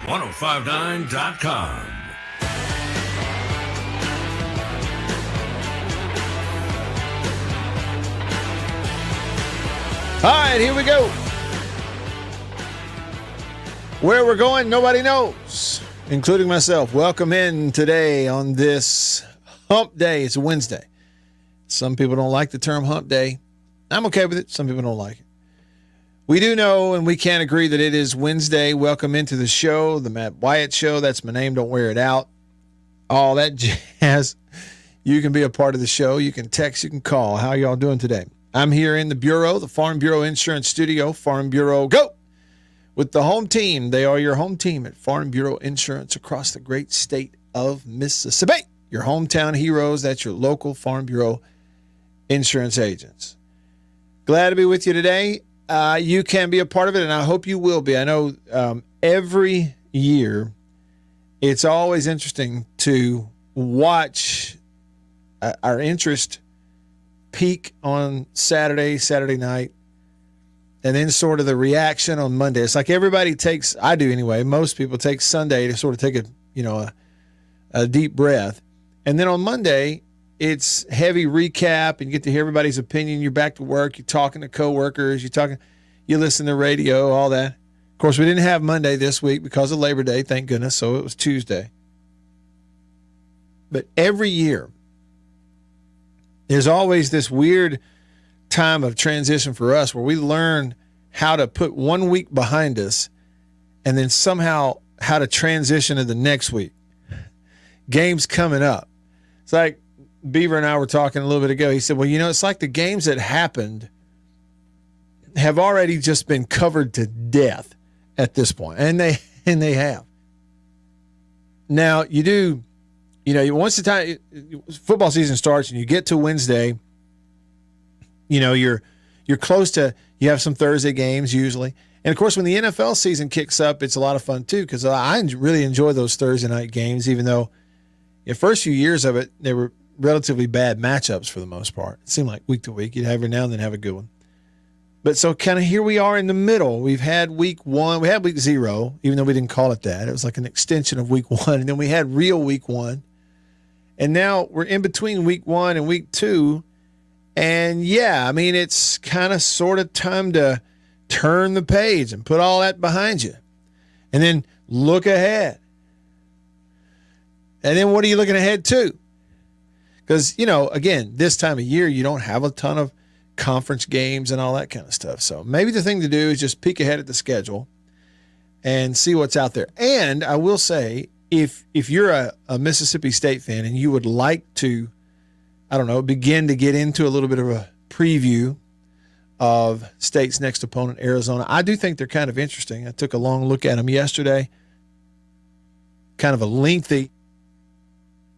1059.com. All right, here we go. Where we're going, nobody knows, including myself. Welcome in today on this hump day. It's a Wednesday. Some people don't like the term hump day. I'm okay with it. Some people don't like it. We do know and we can agree that it is Wednesday. Welcome into the show, the Matt Wyatt Show. That's my name. Don't wear it out. All that jazz. You can be a part of the show. You can text. You can call. How y'all doing today? I'm here in the Bureau, the Farm Bureau Insurance Studio. Farm Bureau, go! With the home team. They are your home team at Farm Bureau Insurance across the great state of Mississippi. Your hometown heroes. That's your local Farm Bureau insurance agents. Glad to be with you today. You can be a part of it, and I hope you will be. I know every year it's always interesting to watch our interest peak on Saturday night, and then sort of the reaction on Monday. It's like everybody takes, I do anyway, most people take Sunday to sort of take a deep breath. And then on Monday, it's heavy recap, and you get to hear everybody's opinion. You're back to work. You're talking to coworkers. You listen to radio, all that. Of course, we didn't have Monday this week because of Labor Day, thank goodness, so it was Tuesday. But every year, there's always this weird time of transition for us where we learn how to put 1 week behind us and then somehow how to transition to the next week. Games coming up. It's like Beaver and I were talking a little bit ago. He said, well, it's like the games that happened have already just been covered to death at this point. And they have. Now, once the time football season starts and you get to Wednesday, you're close to, you have some Thursday games usually. And of course, when the NFL season kicks up, it's a lot of fun too, because I really enjoy those Thursday night games, even though the first few years of it, they were relatively bad matchups for the most part. It seemed like week to week, you'd every now and then have a good one. But so kind of here we are in the middle. We've had week 1, we had week 0, even though we didn't call it that. It was like an extension of week 1. And then we had real week 1. And now we're in between week 1 and week 2. And yeah, it's kind of sort of time to turn the page and put all that behind you. And then look ahead. And then what are you looking ahead to? Because, again, this time of year, you don't have a ton of conference games and all that kind of stuff. So maybe the thing to do is just peek ahead at the schedule and see what's out there. And I will say, if you're a Mississippi State fan and you would like to, begin to get into a little bit of a preview of State's next opponent, Arizona, I do think they're kind of interesting. I took a long look at them yesterday. Kind of a lengthy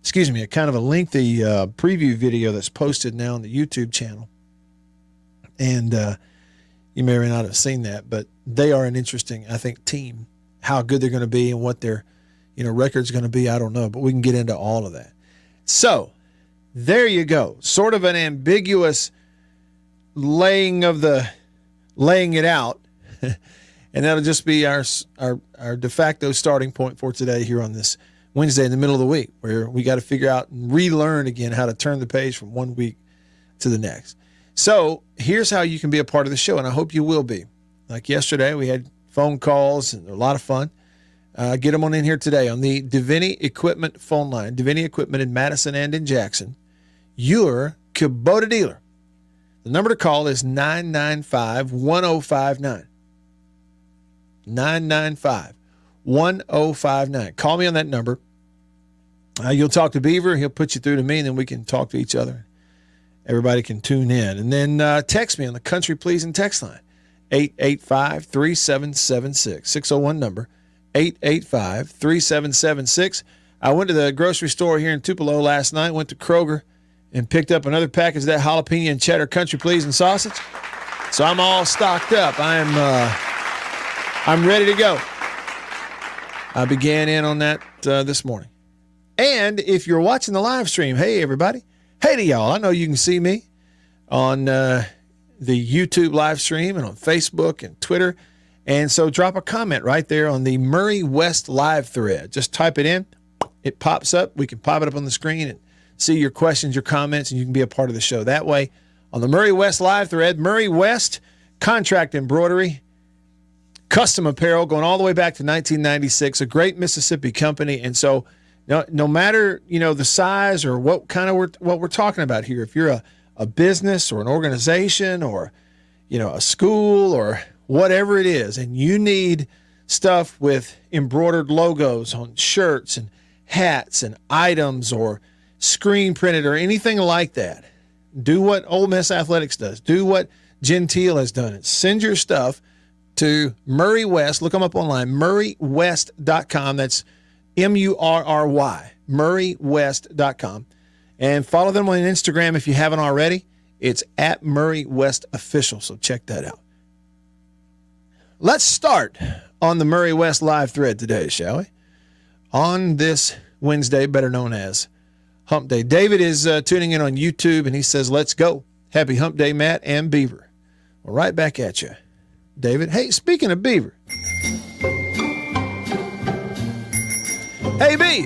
preview video that's posted now on the YouTube channel. And you may or may not have seen that, but they are an interesting, I think, team. How good they're going to be and what their record's going to be, I don't know, but we can get into all of that. So there you go. Sort of an ambiguous laying it out. And that'll just be our de facto starting point for today here on this Wednesday in the middle of the week, where we got to figure out and relearn again how to turn the page from 1 week to the next. So here's how you can be a part of the show, and I hope you will be. Like yesterday, we had phone calls, and a lot of fun. Get them on in here today on the Davini Equipment phone line. Davini Equipment in Madison and in Jackson. Your Kubota dealer. The number to call is 995-1059. 995-1059. Call me on that number. You'll talk to Beaver. He'll put you through to me, and then we can talk to each other. Everybody can tune in. And then text me on the Country Pleasing text line, 885-3776. 601 number, 885-3776. I went to the grocery store here in Tupelo last night, went to Kroger, and picked up another package of that jalapeno and cheddar Country Pleasing sausage. So I'm all stocked up. I'm ready to go. I began in on that this morning. And if you're watching the live stream, hey, everybody. Hey to y'all. I know you can see me on the YouTube live stream and on Facebook and Twitter. And so drop a comment right there on the Murray West live thread. Just type it in. It pops up. We can pop it up on the screen and see your questions, your comments, and you can be a part of the show that way. On the Murray West live thread, Murray West contract embroidery, custom apparel going all the way back to 1996, a great Mississippi company. And so no matter, the size or what we're talking about here, if you're a business or an organization or, a school or whatever it is, and you need stuff with embroidered logos on shirts and hats and items or screen printed or anything like that, do what Ole Miss Athletics does. Do what Gentile has done. Send your stuff to Murray West. Look them up online, murraywest.com. That's MURRY, murraywest.com. And follow them on Instagram if you haven't already. It's at Murray West Official, so check that out. Let's start on the Murray West live thread today, shall we? On this Wednesday, better known as Hump Day. David is tuning in on YouTube, and he says, let's go. Happy Hump Day, Matt and Beaver. Well, right back at you, David. Hey, speaking of Beaver. Hey, B.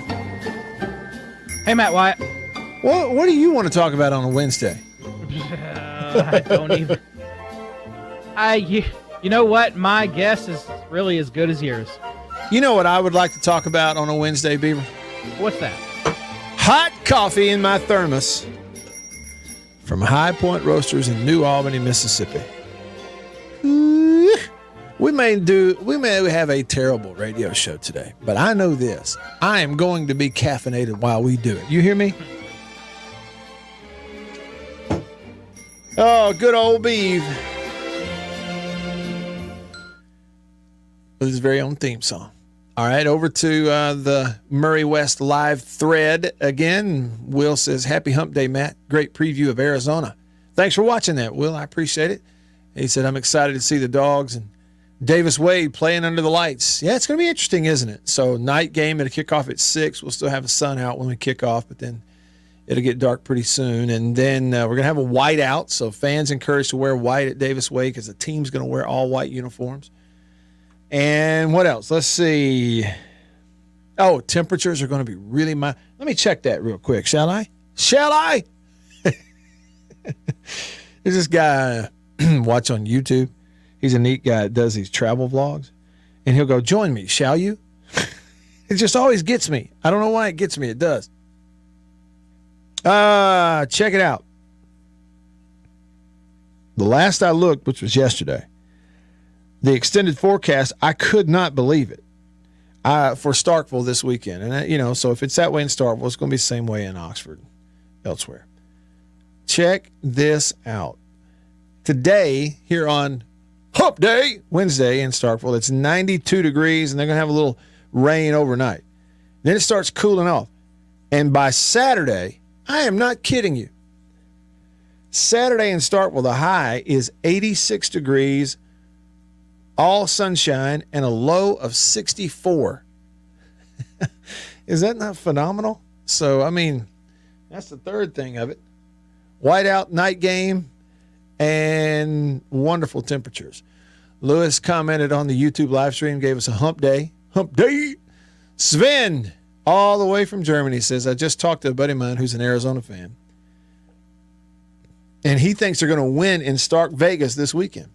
Hey, Matt Wyatt. What do you want to talk about on a Wednesday? I don't even. You know what? My guess is really as good as yours. You know what I would like to talk about on a Wednesday, Beaver? What's that? Hot coffee in my thermos from High Point Roasters in New Albany, Mississippi. We may have a terrible radio show today, but I know this. I am going to be caffeinated while we do it. You hear me? Oh, good old Beav. With his very own theme song. All right, over to the Murray West live thread again. Will says, happy Hump Day, Matt. Great preview of Arizona. Thanks for watching that, Will. I appreciate it. He said, I'm excited to see the Dogs and Davis Wade playing under the lights. Yeah, it's going to be interesting, isn't it? So night game, it'll kick off at 6. We'll still have the sun out when we kick off, but then it'll get dark pretty soon. And then we're going to have a white out, so fans encouraged to wear white at Davis Wade because the team's going to wear all white uniforms. And what else? Let's see. Oh, temperatures are going to be really mild. Let me check that real quick, shall I? There's this guy watch on YouTube. He's a neat guy that does these travel vlogs. And he'll go, join me, shall you? It just always gets me. I don't know why it gets me. It does. Check it out. The last I looked, which was yesterday, the extended forecast, I could not believe it for Starkville this weekend. And, so if it's that way in Starkville, it's going to be the same way in Oxford, elsewhere. Check this out. Today, here on Hump Day, Wednesday in Starkville, it's 92 degrees, and they're going to have a little rain overnight. Then it starts cooling off. And by Saturday, I am not kidding you, Saturday in Starkville, the high is 86 degrees, all sunshine, and a low of 64. Is that not phenomenal? So, that's the third thing of it. Whiteout night game and wonderful temperatures. Lewis commented on the YouTube live stream, gave us a hump day. Hump day. Sven, all the way from Germany, says, I just talked to a buddy of mine who's an Arizona fan, and he thinks they're going to win in Stark Vegas this weekend.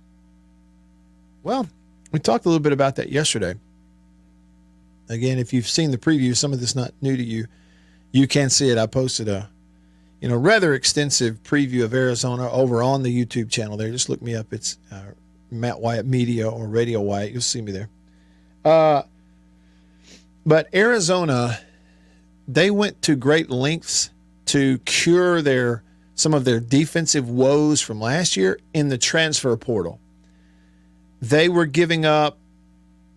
Well, we talked a little bit about that yesterday. Again, if you've seen the preview, some of this not new to you, you can see it. I posted a rather extensive preview of Arizona over on the YouTube channel there. Just look me up. It's Matt Wyatt Media or Radio Wyatt. You'll see me there. But Arizona, they went to great lengths to cure some of their defensive woes from last year in the transfer portal. They were giving up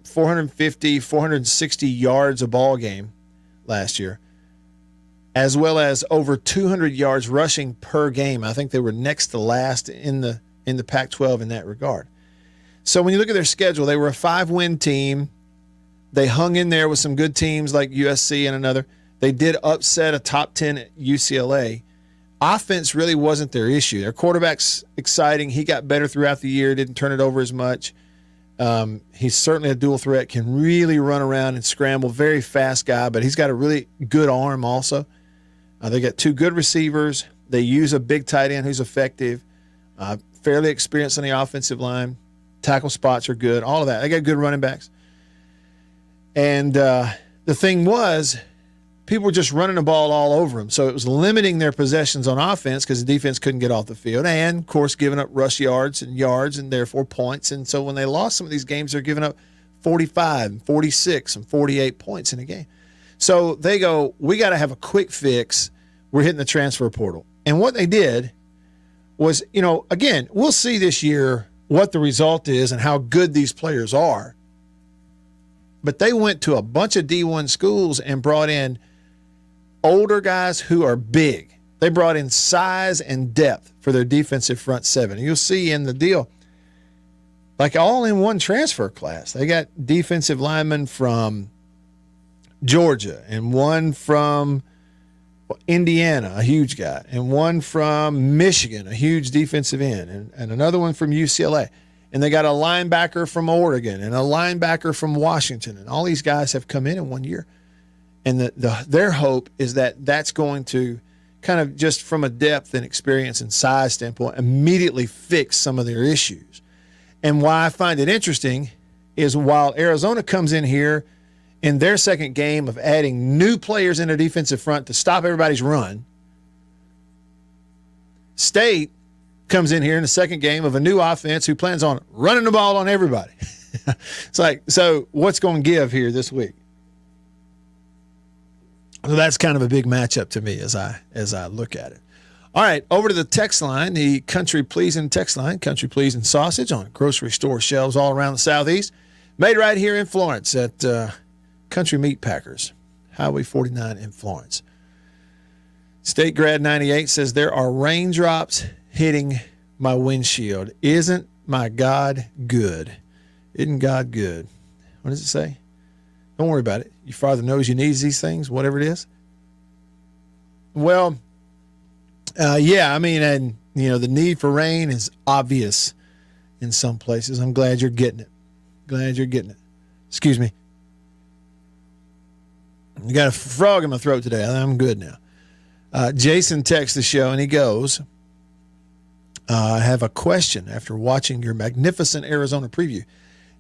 450, 460 yards a ball game last year, as well as over 200 yards rushing per game. I think they were next to last in the Pac-12 in that regard. So when you look at their schedule, they were a 5-win team. They hung in there with some good teams like USC and another. They did upset a top 10 at UCLA. Offense really wasn't their issue. Their quarterback's exciting. He got better throughout the year, didn't turn it over as much. He's certainly a dual threat, can really run around and scramble. Very fast guy, but he's got a really good arm also. They got two good receivers. They use a big tight end who's effective, fairly experienced on the offensive line. Tackle spots are good, all of that. They got good running backs. And the thing was, people were just running the ball all over them. So it was limiting their possessions on offense because the defense couldn't get off the field. And, of course, giving up rush yards and therefore points. And so when they lost some of these games, they're giving up 45 and 46 and 48 points in a game. So they go, we got to have a quick fix. We're hitting the transfer portal. And what they did was, again, we'll see this year what the result is and how good these players are. But they went to a bunch of D1 schools and brought in older guys who are big. They brought in size and depth for their defensive front seven. And you'll see in the deal, like all in one transfer class. They got defensive linemen from Georgia and one from Indiana, a huge guy, and one from Michigan, a huge defensive end, and another one from UCLA. And they got a linebacker from Oregon and a linebacker from Washington. And all these guys have come in 1 year. And their hope is that that's going to kind of just from a depth and experience and size standpoint immediately fix some of their issues. And why I find it interesting is while Arizona comes in here in their second game of adding new players in their defensive front to stop everybody's run, State comes in here in the second game of a new offense who plans on running the ball on everybody. It's like, so what's going to give here this week? So that's kind of a big matchup to me as I look at it. All right, over to the text line, the Country Pleasing text line, Country Pleasing sausage on grocery store shelves all around the Southeast. Made right here in Florence at Country Meat Packers, Highway 49 in Florence. State Grad 98 says there are raindrops hitting my windshield. Isn't my God good? Isn't God good? What does it say? Don't worry about it. Your Father knows you need these things, whatever it is. Well, yeah, I mean, and the need for rain is obvious in some places. I'm glad you're getting it. Glad you're getting it. Excuse me. I got a frog in my throat today. I'm good now. Jason texts the show and he goes, I have a question after watching your magnificent Arizona preview.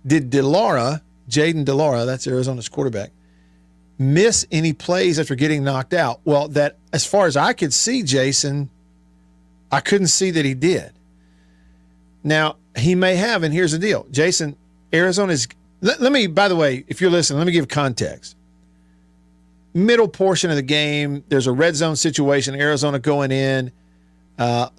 Did Jaden DeLaura, that's Arizona's quarterback, miss any plays after getting knocked out? Well, that as far as I could see, Jason, I couldn't see that he did. Now, he may have, and here's the deal. Jason, Arizona's, let me, by the way, if you're listening, let me give context. Middle portion of the game, there's a red zone situation, Arizona going in,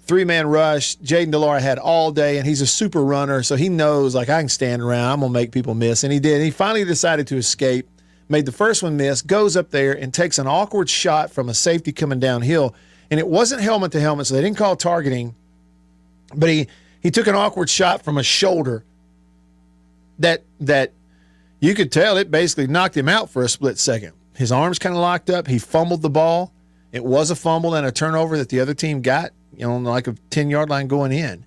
three-man rush. Jaden DeLaura had all day, and he's a super runner, so he knows, like, I can stand around. I'm going to make people miss, and he did. He finally decided to escape, made the first one miss, goes up there and takes an awkward shot from a safety coming downhill, and it wasn't helmet to helmet, so they didn't call targeting, but he took an awkward shot from a shoulder that you could tell it basically knocked him out for a split second. His arms kind of locked up. He fumbled the ball. It was a fumble and a turnover that the other team got, on like a 10-yard line going in.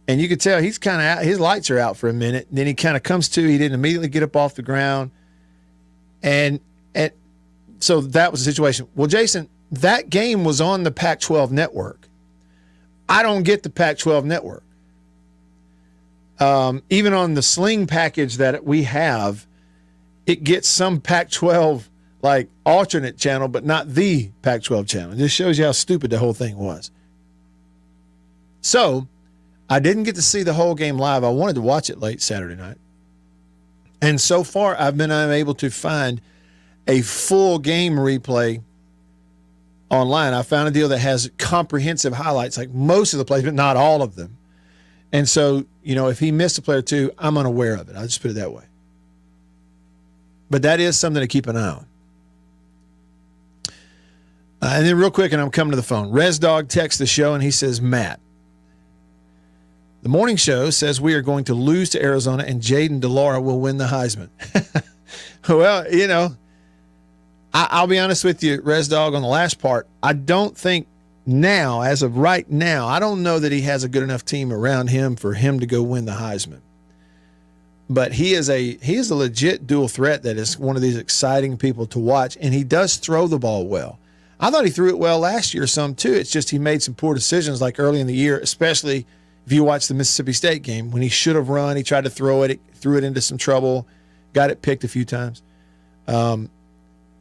And you could tell he's kind of out. His lights are out for a minute. Then he kind of comes to. He didn't immediately get up off the ground. And so that was the situation. Well, Jason, that game was on the Pac-12 network. I don't get the Pac-12 network. Even on the Sling package that we have, it gets some Pac-12 like alternate channel, but not the Pac-12 channel. It just shows you how stupid the whole thing was. So I didn't get to see the whole game live. I wanted to watch it late Saturday night. And so far, I've been unable to find a full game replay online. I found a deal that has comprehensive highlights, like most of the plays, but not all of them. And so, if he missed a play or two, I'm unaware of it. I'll just put it that way. But that is something to keep an eye on. And then real quick, and I'm coming to the phone. Res Dog texts the show, and he says, Matt, the morning show says we are going to lose to Arizona, and Jaden DeLaura will win the Heisman. Well, I'll be honest with you, Res Dog, on the last part. I don't think now, as of right now, I don't know that he has a good enough team around him for him to go win the Heisman. But he is a legit dual threat that is one of these exciting people to watch, and he does throw the ball well. I thought he threw it well last year some too. It's just he made some poor decisions like early in the year, especially if you watch the Mississippi State game. When he should have run, he tried to throw it, threw it into some trouble, got it picked a few times.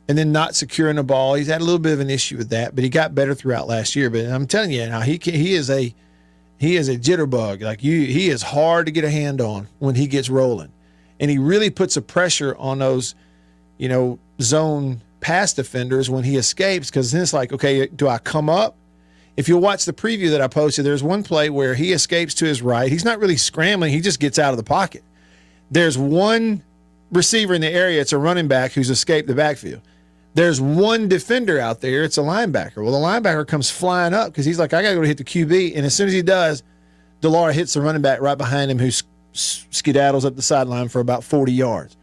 And then not securing the ball. He's had a little bit of an issue with that, but he got better throughout last year. But I'm telling you now, he is a jitterbug. Like he is hard to get a hand on when he gets rolling. And he really puts a pressure on those, zone pass defenders when he escapes, because then it's like, okay, do I come up? If you'll watch the preview that I posted, there's one play where he escapes to his right. He's not really scrambling. He just gets out of the pocket. There's one receiver in the area. It's a running back who's escaped the backfield. There's one defender out there. It's a linebacker. Well, the linebacker comes flying up because he's like, I got to go to hit the QB. And as soon as he does, DeLara hits the running back right behind him who skedaddles up the sideline for about 40 yards.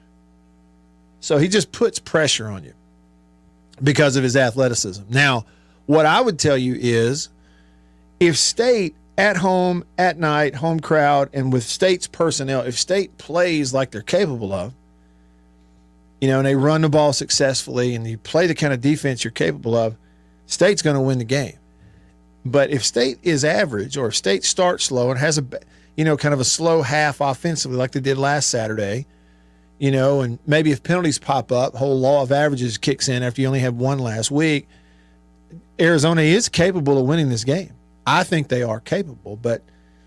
So he just puts pressure on you because of his athleticism. Now, what I would tell you is if State at home, at night, home crowd, and with State's personnel, if State plays like they're capable of, and they run the ball successfully and you play the kind of defense you're capable of, State's going to win the game. But if State is average, or if State starts slow and has a, kind of a slow half offensively like they did last Saturday, and maybe if penalties pop up, whole law of averages kicks in after you only have one last week, Arizona is capable of winning this game. I think they are capable, but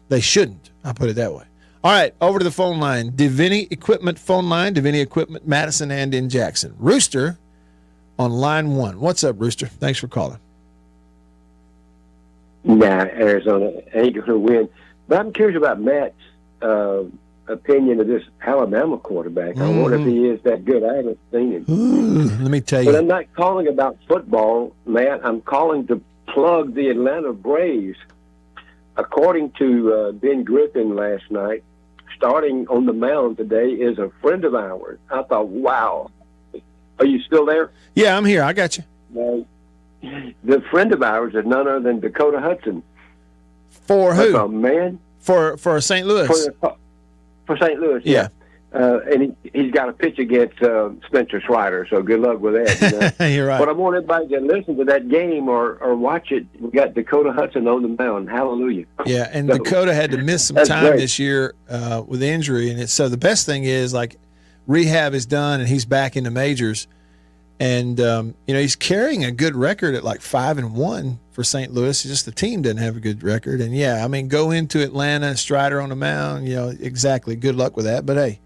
they shouldn't. I'll put it that way. All right, over to the phone line. Davini Equipment phone line. Davini Equipment, Madison and in Jackson. Rooster on line 1. What's up, Rooster? Thanks for calling. Nah, Arizona ain't going to win. But I'm curious about Matt's opinion of this Alabama quarterback. I wonder if he is that good. I haven't seen him. Let me tell you. But I'm not calling about football, Matt. I'm calling to plug the Atlanta Braves. According to Ben Griffin last night, starting on the mound today is a friend of ours. I thought, wow. Are you still there? Yeah, I'm here. I got you. The friend of ours is none other than Dakota Hudson. For who? I thought, man. For St. Louis. For St. Louis, yeah. And he's got a pitch against Spencer Strider, so good luck with that. You're right. But I want everybody to listen to that game or watch it. We got Dakota Hudson on the mound. Hallelujah. Yeah, and so, Dakota had to miss some time this year with injury. And so the best thing is, like, rehab is done and he's back in the majors. And, he's carrying a good record at like 5-1 for St. Louis. It's just the team doesn't have a good record. And, go into Atlanta and Strider on the mound, exactly. Good luck with that. But, hey,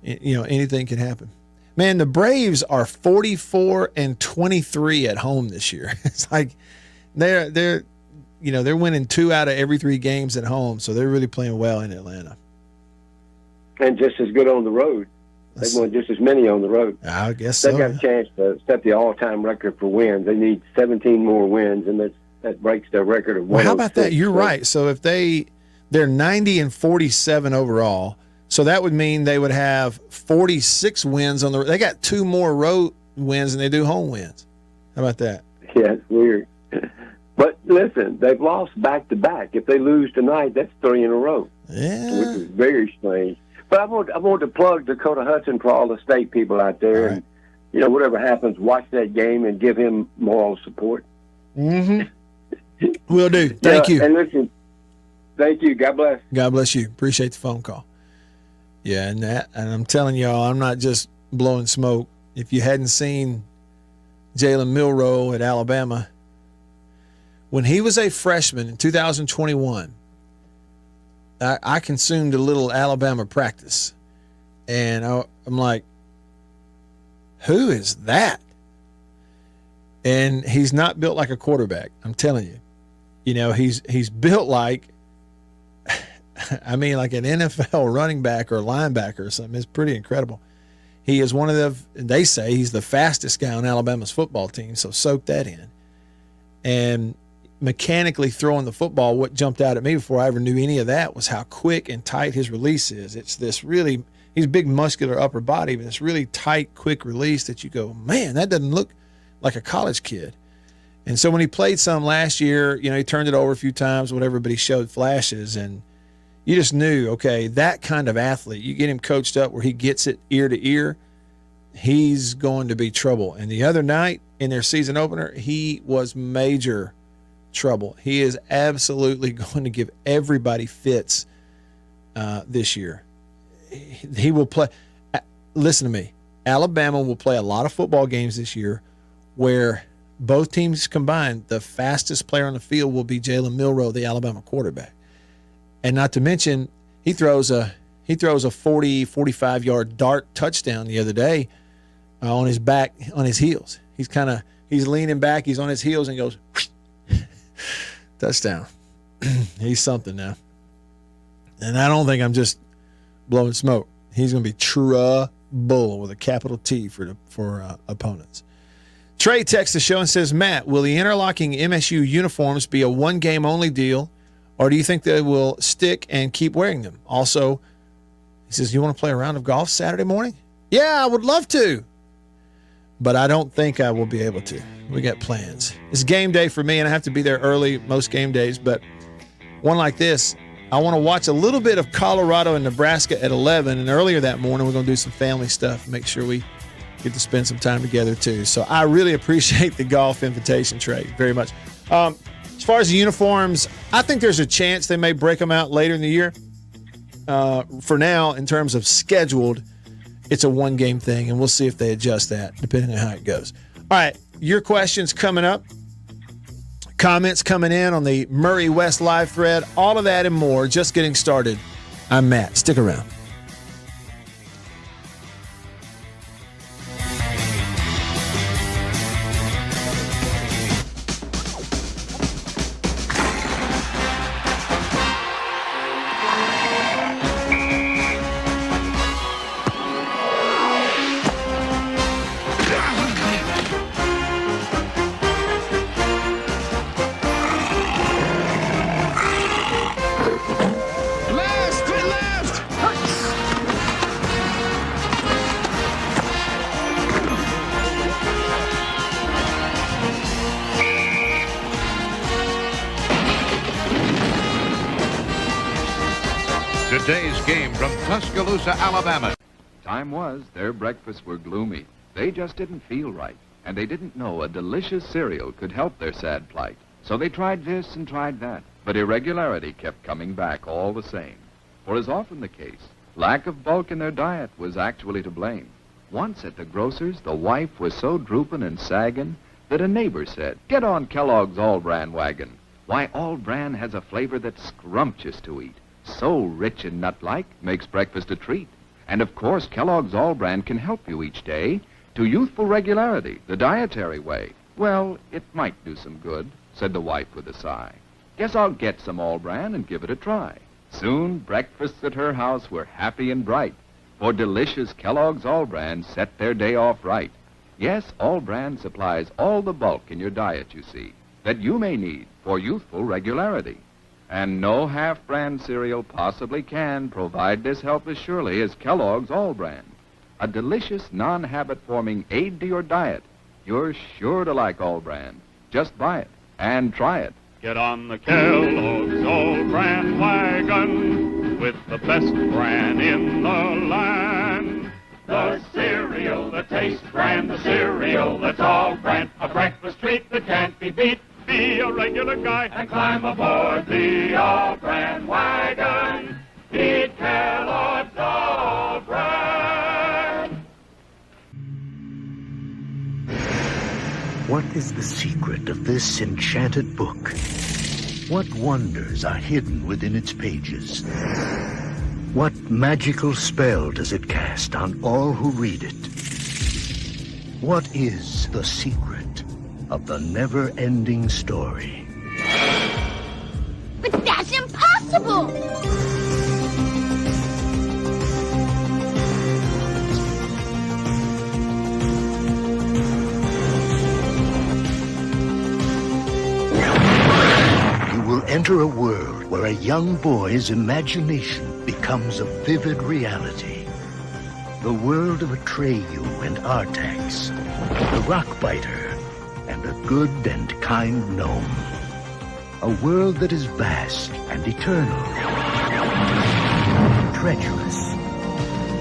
anything can happen. Man, the Braves are 44-23 at home this year. It's like they're winning 2 out of every 3 games at home, so they're really playing well in Atlanta. And just as good on the road. They won just as many on the road. I guess so. They got a chance to set the all-time record for wins. They need 17 more wins, and that breaks their record of 106. Well, how about that? You're right. So if they're 90-47 overall. So that would mean they would have 46 wins on the. They got 2 more road wins than they do home wins. How about that? Yeah, it's weird. But listen, they've lost back to back. If they lose tonight, that's 3 in a row. Yeah, which is very strange. But I want to plug Dakota Hudson for all the State people out there, right. And whatever happens, watch that game and give him moral support. Mm-hmm. Will do. Thank you. And listen, thank you. God bless. God bless you. Appreciate the phone call. Yeah, and I'm telling y'all, I'm not just blowing smoke. If you hadn't seen Jalen Milroe at Alabama, when he was a freshman in 2021, I consumed a little Alabama practice, and I'm like, who is that? And he's not built like a quarterback. I'm telling you, he's built like, like an NFL running back or linebacker or something. It's pretty incredible. He is one of they say he's the fastest guy on Alabama's football team, so soak that in. And mechanically throwing the football, what jumped out at me before I ever knew any of that was how quick and tight his release is. It's this really, he's a big muscular upper body, but it's really tight, quick release that you go, man, that doesn't look like a college kid. And so when he played some last year, he turned it over a few times, whatever, but he showed flashes. And, you just knew, okay, that kind of athlete, you get him coached up where he gets it ear to ear, he's going to be trouble. And the other night in their season opener, he was major trouble. He is absolutely going to give everybody fits this year. He will play. Listen to me. Alabama will play a lot of football games this year where both teams combined, the fastest player on the field will be Jalen Milroe, the Alabama quarterback. And not to mention, he throws a 40, 45-yard dart touchdown the other day on his back, on his heels. He's leaning back, he's on his heels and goes, touchdown. He's something now. And I don't think I'm just blowing smoke. He's going to be trouble with a capital T for opponents. Trey texts the show and says, Matt, will the interlocking MSU uniforms be a one-game only deal, or do you think they will stick and keep wearing them? Also, he says, you want to play a round of golf Saturday morning? Yeah, I would love to, but I don't think I will be able to. We got plans. It's game day for me, and I have to be there early most game days, but one like this, I want to watch a little bit of Colorado and Nebraska at 11, and earlier that morning we're going to do some family stuff, make sure we get to spend some time together too. So I really appreciate the golf invitation, Trey, very much. As far as the uniforms, I think there's a chance they may break them out later in the year. For now, in terms of scheduled, it's a one-game thing, and we'll see if they adjust that depending on how it goes. All right, your questions coming up. Comments coming in on the Murray West live thread. All of that and more. Just getting started. I'm Matt. Stick around. Today's game from Tuscaloosa, Alabama. Time was, their breakfasts were gloomy. They just didn't feel right, and they didn't know a delicious cereal could help their sad plight. So they tried this and tried that, but irregularity kept coming back all the same. For as often the case, lack of bulk in their diet was actually to blame. Once at the grocer's, the wife was so drooping and sagging that a neighbor said, "Get on Kellogg's All-Bran wagon. Why, All-Bran has a flavor that's scrumptious to eat. So rich and nut-like, makes breakfast a treat. And of course, Kellogg's All-Bran can help you each day to youthful regularity, the dietary way." "Well, it might do some good," said the wife with a sigh. "Guess I'll get some All-Bran and give it a try." Soon, breakfasts at her house were happy and bright, for delicious Kellogg's All-Bran set their day off right. Yes, All-Bran supplies all the bulk in your diet, you see, that you may need for youthful regularity. And no half-brand cereal possibly can provide this help as surely as Kellogg's All-Bran. A delicious, non-habit-forming aid to your diet. You're sure to like All-Bran. Just buy it and try it. Get on the Kellogg's All-Bran wagon with the best bran in the land. The cereal that tastes bran, the cereal that's All-Bran, a breakfast treat that can't be beat. Be a regular guy and climb aboard the All-Bran wagon. Eat Kellogg's All-Bran. What is the secret of this enchanted book? What wonders are hidden within its pages? What magical spell does it cast on all who read it? What is the secret of the never-ending story? But that's impossible! You will enter a world where a young boy's imagination becomes a vivid reality. The world of Atreyu and Artax, the Rockbiter, and a good and kind gnome. A world that is vast and eternal, treacherous,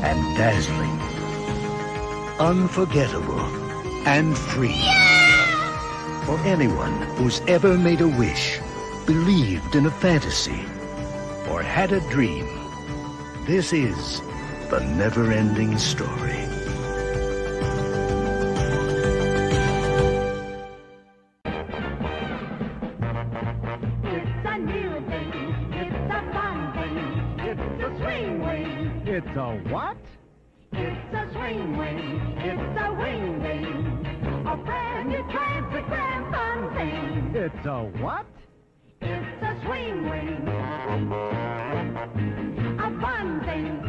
and dazzling. Unforgettable and free. For anyone who's ever made a wish, believed in a fantasy, or had a dream, this is the never-ending story. It's a new thing. It's a fun thing. It's a swing wing. It's a what? It's a swing wing. It's a wing wing. A brand new transparent fun thing. It's a what? It's a swing wing. A fun thing.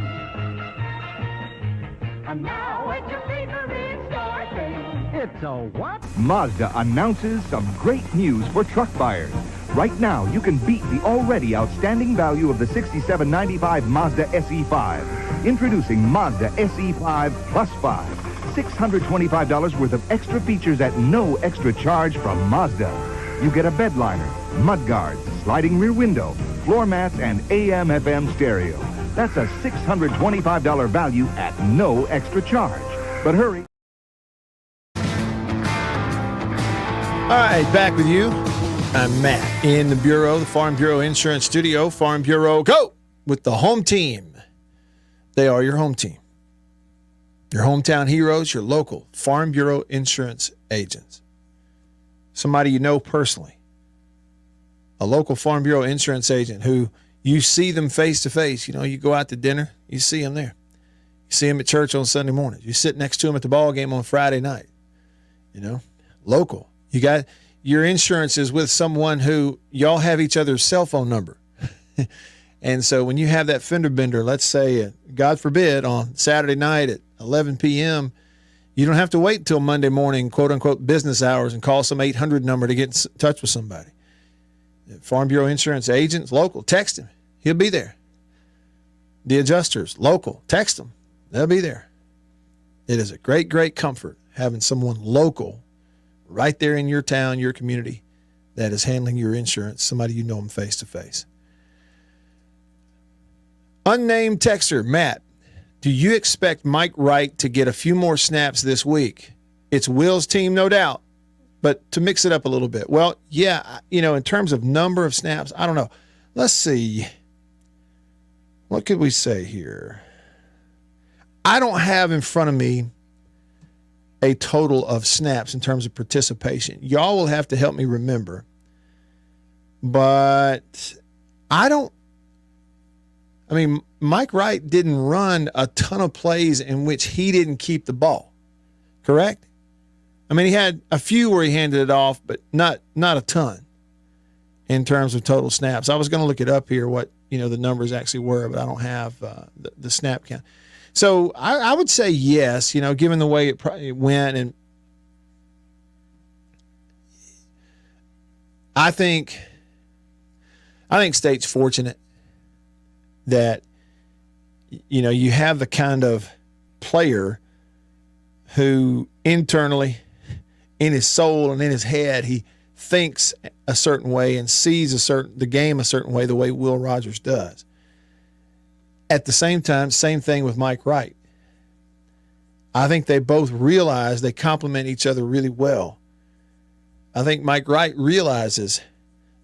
And now it's your favorite store thing. It's a what? Mazda announces some great news for truck buyers. Right now, you can beat the already outstanding value of the $67.95 Mazda SE5. Introducing Mazda SE5 Plus 5. $625 worth of extra features at no extra charge from Mazda. You get a bed liner, mud guards, sliding rear window, floor mats, and AM/FM stereo. That's a $625 value at no extra charge. But hurry. All right, back with you. I'm Matt in the Bureau, the Farm Bureau Insurance Studio. Farm Bureau, go with the home team. They are your home team. Your hometown heroes, your local Farm Bureau insurance agents. Somebody you know personally. A local Farm Bureau insurance agent who you see them face to face. You know, you go out to dinner, you see them there. You see them at church on Sunday mornings. You sit next to them at the ball game on Friday night. You know, local. You got your insurance is with someone who y'all have each other's cell phone number. And so when you have that fender bender, let's say, God forbid, on Saturday night at 11 p.m., you don't have to wait until Monday morning, quote unquote, business hours and call some 800 number to get in touch with somebody. Farm Bureau insurance agents, local, text him. He'll be there. The adjusters, local, text them. They'll be there. It is a great, great comfort having someone local right there in your town, your community, that is handling your insurance, somebody you know them face to face. Unnamed texter, Matt, do you expect Mike Wright to get a few more snaps this week? It's Will's team, no doubt, but to mix it up a little bit. Well, yeah, you know, in terms of number of snaps, I don't know. Let's see. What could we say here? I don't have in front of me a total of snaps in terms of participation. Y'all will have to help me remember. But Mike Wright didn't run a ton of plays in which he didn't keep the ball, correct? I mean, he had a few where he handed it off, but not a ton in terms of total snaps. I was going to look it up here, what, you know, the numbers actually were, but I don't have the snap count. So I would say yes, you know, given the way it went. And I think State's fortunate that, you know, you have the kind of player who internally, in his soul and in his head, he thinks a certain way and sees the game a certain way, the way Will Rogers does. At the same time, same thing with Mike Wright. I think they both realize they complement each other really well. I think Mike Wright realizes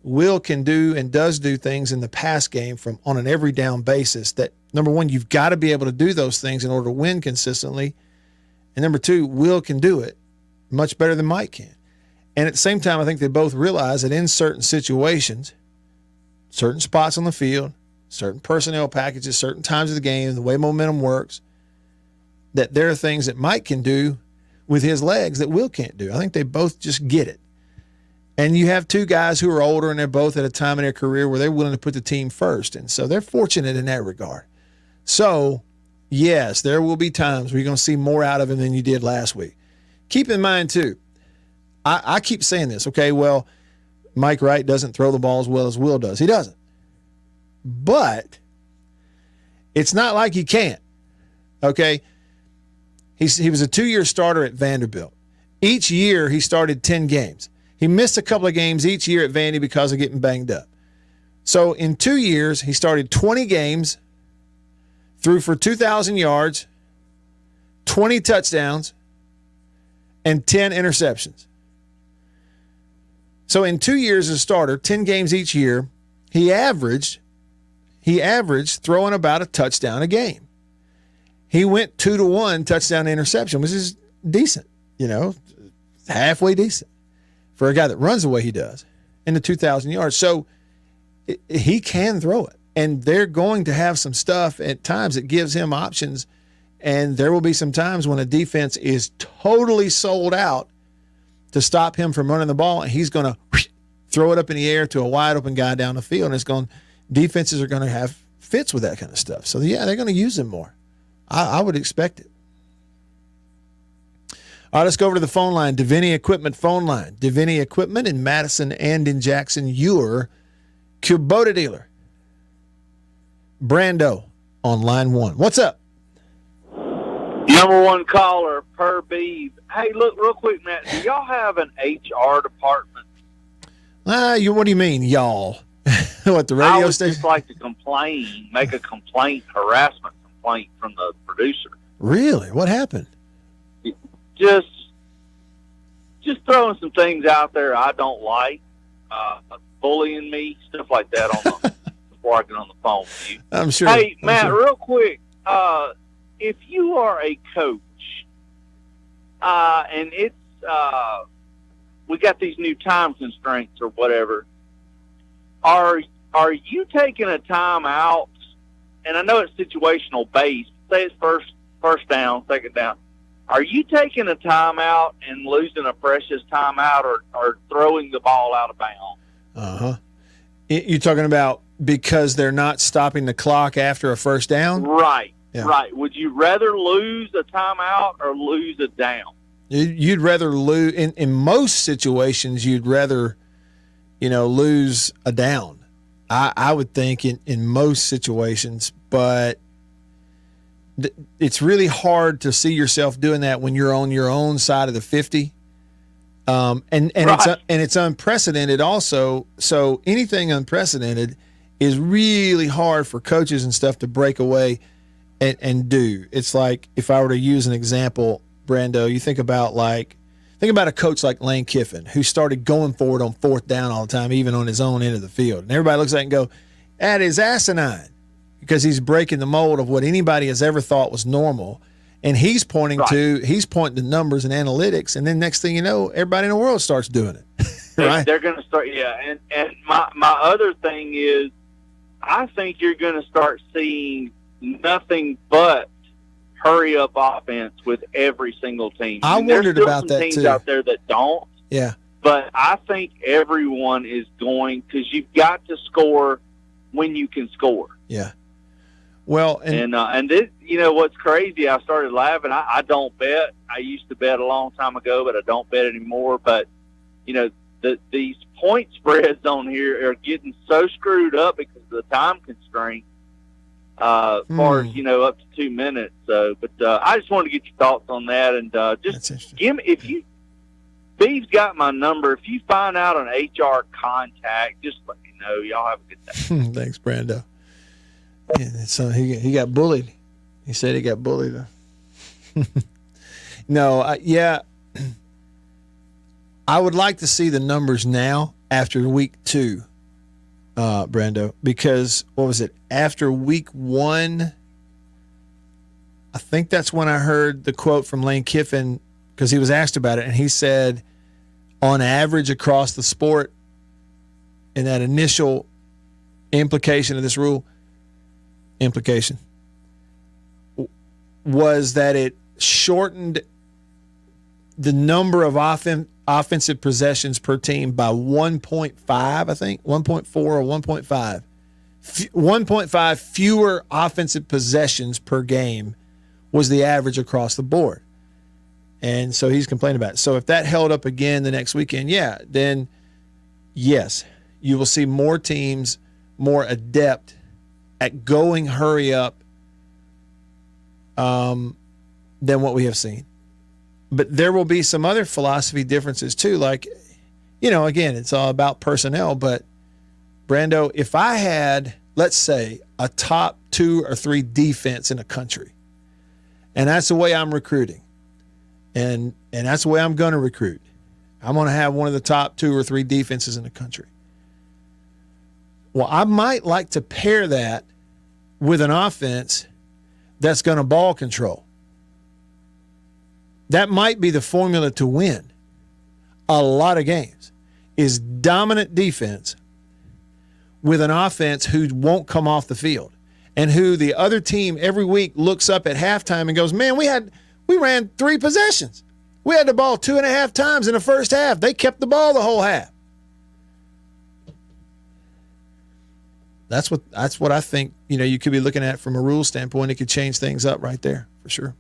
Will can do and does do things in the pass game on an every down basis that, number one, you've got to be able to do those things in order to win consistently. And number two, Will can do it much better than Mike can. And at the same time, I think they both realize that in certain situations, certain spots on the field, certain personnel packages, certain times of the game, the way momentum works, that there are things that Mike can do with his legs that Will can't do. I think they both just get it. And you have two guys who are older and they're both at a time in their career where they're willing to put the team first. And so they're fortunate in that regard. So, yes, there will be times where you're going to see more out of him than you did last week. Keep in mind, too, I keep saying this, okay, well, Mike Wright doesn't throw the ball as well as Will does. He doesn't. But it's not like he can't, okay? He was a 2-year starter at Vanderbilt. Each year he started 10 games. He missed a couple of games each year at Vandy because of getting banged up. So in 2 years, he started 20 games, threw for 2,000 yards, 20 touchdowns, and 10 interceptions. So in 2 years as a starter, 10 games each year, he averaged throwing about a touchdown a game. He went 2-1 touchdown to interception, which is decent, halfway decent for a guy that runs the way he does into 2,000 yards. So he can throw it, and they're going to have some stuff at times that gives him options, and there will be some times when a defense is totally sold out to stop him from running the ball, and he's going to throw it up in the air to a wide open guy down the field, and defenses are going to have fits with that kind of stuff. So, yeah, they're going to use him more. I would expect it. All right, let's go over to the phone line, Davini Equipment phone line. Davini Equipment in Madison and in Jackson, your Kubota dealer. Brando on line 1. What's up? Number one caller, per Beeve. Hey, look, real quick, Matt. Do y'all have an HR department? What do you mean, y'all? What, the radio I would station? just like to make a harassment complaint from the producer. Really? What happened? Just throwing some things out there I don't like, bullying me, stuff like that before I get on the phone with you. I'm sure. Hey, Matt, real quick, if you are a coach, and it's we got these new time constraints or whatever, are you taking a time out? And I know it's situational based. Say it's first down, second down. Are you taking a timeout and losing a precious timeout, or throwing the ball out of bounds? Uh-huh. You're talking about because they're not stopping the clock after a first down? Right. Yeah. Right. Would you rather lose a timeout or lose a down? You'd rather lose in most situations. You'd rather, lose a down. I would think in most situations, but it's really hard to see yourself doing that when you're on your own side of the 50. And right. It's unprecedented also. So anything unprecedented is really hard for coaches and stuff to break away and do. It's like, if I were to use an example, Brando, you think about a coach like Lane Kiffin, who started going forward on fourth down all the time, even on his own end of the field. And everybody looks at it and go, that is asinine, because he's breaking the mold of what anybody has ever thought was normal. And he's pointing to numbers and analytics, and then next thing you know, everybody in the world starts doing it. Right? They're going to start, yeah. And my other thing is, I think you're going to start seeing nothing but hurry up offense with every single team. I wondered about that too. There's teams out there that don't. Yeah. But I think everyone is going, because you've got to score when you can score. Yeah. Well, and this, what's crazy, I started laughing. I don't bet. I used to bet a long time ago, but I don't bet anymore. But, these point spreads on here are getting so screwed up because of the time constraint, as far as, up to 2 minutes. So, but I just wanted to get your thoughts on that. And just give me, Bee's got my number. If you find out an HR contact, just let me know. Y'all have a good day. Thanks, Brando. Yeah, so he got bullied. He said he got bullied. No, I would like to see the numbers now after week 2, Brando, because what was it? After week 1, I think that's when I heard the quote from Lane Kiffin, because he was asked about it, and he said, on average across the sport, in that initial implication of this rule, was that it shortened the number of offensive possessions per team by 1.5, I think, 1.4 or 1.5. 1.5 fewer offensive possessions per game was the average across the board. And so he's complaining about it. So if that held up again the next weekend, then yes, you will see more teams more adept at going hurry up than what we have seen. But there will be some other philosophy differences too. Like, again, it's all about personnel, but Brando, if I had, let's say, a top 2 or 3 defense in the country, and that's the way I'm recruiting, and that's the way I'm going to recruit, I'm going to have one of the top 2 or 3 defenses in the country. Well, I might like to pair that with an offense that's going to ball control. That might be the formula to win a lot of games, is dominant defense with an offense who won't come off the field and who the other team every week looks up at halftime and goes, man, we ran 3 possessions. We had the ball 2.5 times in the first half. They kept the ball the whole half. That's what I think, you could be looking at from a rule standpoint. It could change things up right there for sure.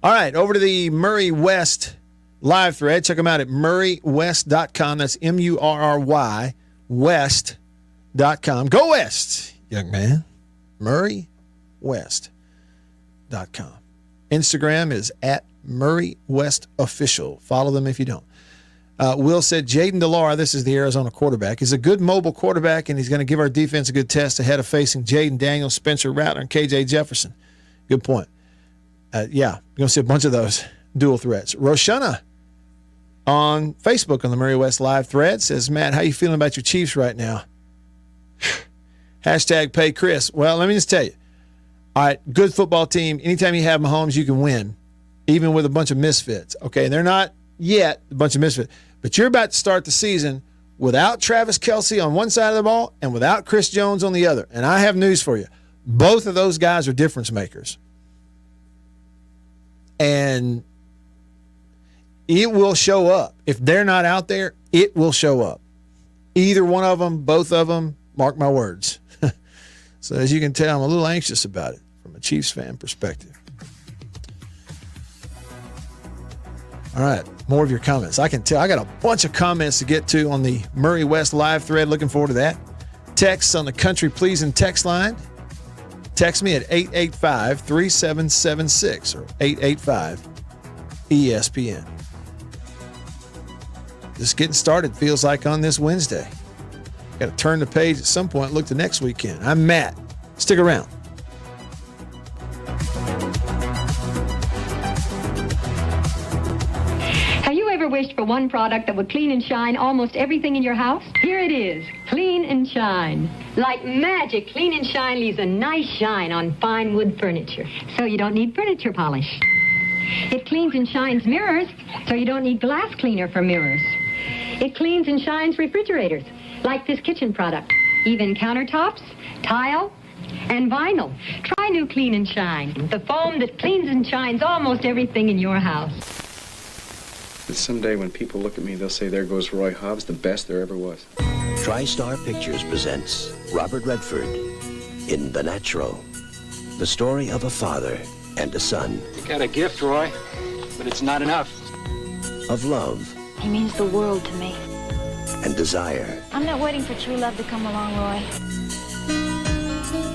All right, over to the Murray West live thread. Check them out at murraywest.com. That's MURRY West.com. Go West, young man. murraywest.com. Instagram is at Murray West Official. Follow them if you don't. Will said, Jaden DeLaura, this is the Arizona quarterback, is a good mobile quarterback, and he's going to give our defense a good test ahead of facing Jaden Daniels, Spencer Rattler, and KJ Jefferson. Good point. Yeah, you're going to see a bunch of those dual threats. Roshana on Facebook on the Murray West live thread says, Matt, how you feeling about your Chiefs right now? Hashtag pay Chris. Well, let me just tell you. All right, good football team. Anytime you have Mahomes, you can win, even with a bunch of misfits. Okay, they're not yet a bunch of misfits. But you're about to start the season without Travis Kelce on one side of the ball and without Chris Jones on the other. And I have news for you. Both of those guys are difference makers. And it will show up. If they're not out there, it will show up. Either one of them, both of them, mark my words. So as you can tell, I'm a little anxious about it from a Chiefs fan perspective. All right, more of your comments. I can tell I got a bunch of comments to get to on the Murray West live thread. Looking forward to that. Texts on the Country Pleasing text line. Text me at 885-3776 or 885-ESPN. Just getting started, feels like, on this Wednesday. Got to turn the page at some point, look to next weekend. I'm Matt. Stick around. Have you ever wished for one product that would clean and shine almost everything in your house? Here it is, Clean and Shine. Like magic, Clean and Shine leaves a nice shine on fine wood furniture, so you don't need furniture polish. It cleans and shines mirrors, so you don't need glass cleaner for mirrors. It cleans and shines refrigerators, like this kitchen product, even countertops, tile, and vinyl. Try new Clean and Shine, the foam that cleans and shines almost everything in your house. Someday when people look at me, they'll say, there goes Roy Hobbs, the best there ever was. TriStar Pictures presents Robert Redford in The Natural, the story of a father and a son. You got a gift, Roy, but it's not enough. Of love. He means the world to me. And desire. I'm not waiting for true love to come along, Roy.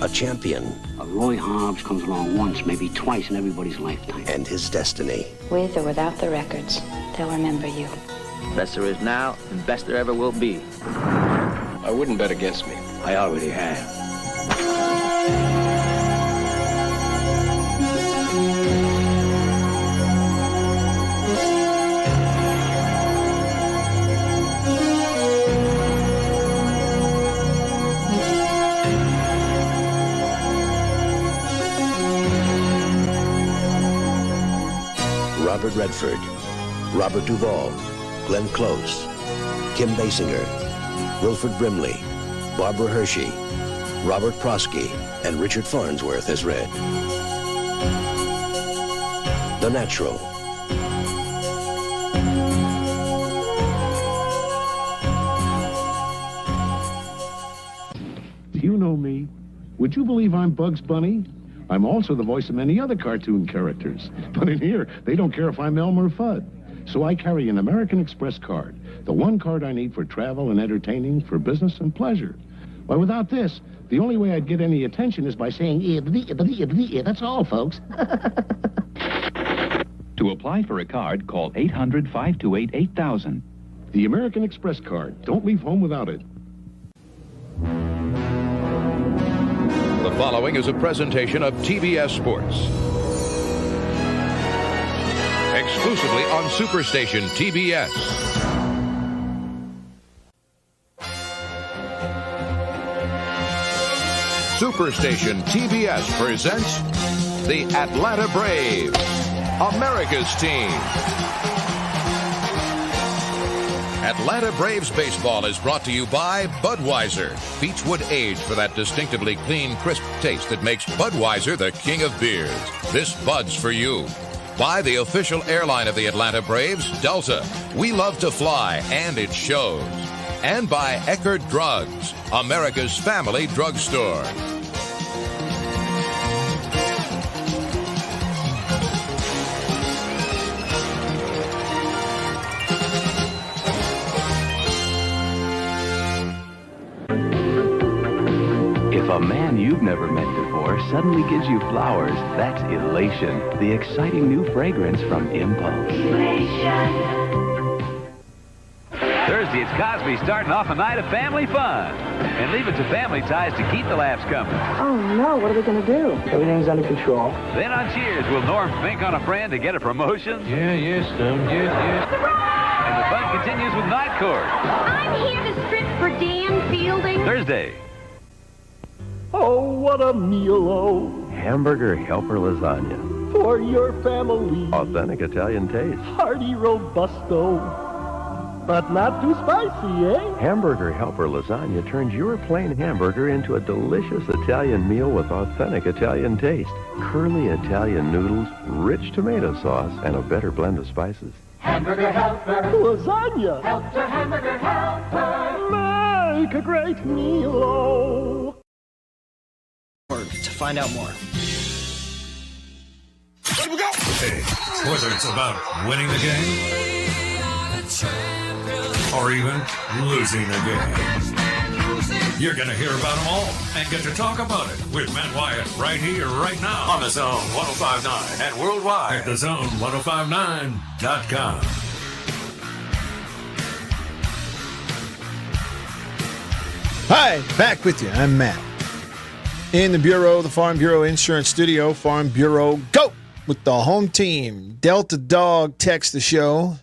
A champion. Roy Hobbs comes along once, maybe twice in everybody's lifetime. And his destiny. With or without the records, they'll remember you. Best there is now, and best there ever will be. I wouldn't bet against me. I already have. Robert Redford, Robert Duvall, Glenn Close, Kim Basinger, Wilford Brimley, Barbara Hershey, Robert Prosky, and Richard Farnsworth as Red. The Natural. Do you know me? Would you believe I'm Bugs Bunny? I'm also the voice of many other cartoon characters. But in here, they don't care if I'm Elmer Fudd. So I carry an American Express card, the one card I need for travel and entertaining, for business and pleasure. Why, without this, the only way I'd get any attention is by saying, that's all, folks. To apply for a card, call 800-528-8000. The American Express card. Don't leave home without it. following is a presentation of TBS Sports. Exclusively on Superstation TBS. Superstation TBS presents the Atlanta Braves, America's team. Atlanta Braves baseball is brought to you by Budweiser. Beechwood aged for that distinctively clean, crisp taste that makes Budweiser the king of beers. This Bud's for you. By the official airline of the Atlanta Braves, Delta. We love to fly, and it shows. And by Eckerd Drugs, America's family drugstore. If a man you've never met before suddenly gives you flowers, that's elation. The exciting new fragrance from Impulse. Thursday, it's Cosby starting off a night of family fun. And leave it to Family Ties to keep the laughs coming. Oh, no. What are we going to do? Everything's under control. Then on Cheers, will Norm think on a friend to get a promotion? Yeah, yes, yes. And the fun continues with Night Court. I'm here to strip for Dan Fielding. Thursday. Oh, what a meal, oh, Hamburger Helper Lasagna. for your family. Authentic Italian taste. Hearty robusto, but not too spicy, eh? Hamburger Helper Lasagna turns your plain hamburger into a delicious Italian meal with authentic Italian taste. Curly Italian noodles, rich tomato sauce, and a better blend of spices. Hamburger helper. Lasagna. Helper, hamburger helper. Make a great meal, oh. To find out more. Here we go. Hey, whether it's about winning the game or even losing the game, you're going to hear about them all and get to talk about it with Matt Wyatt right here, right now on the Zone 105.9 and worldwide at thezone1059.com. Hi, back with you. I'm Matt. In the Bureau, the Farm Bureau Insurance Studio, Farm Bureau, go with the home team. Delta Dog texts the show.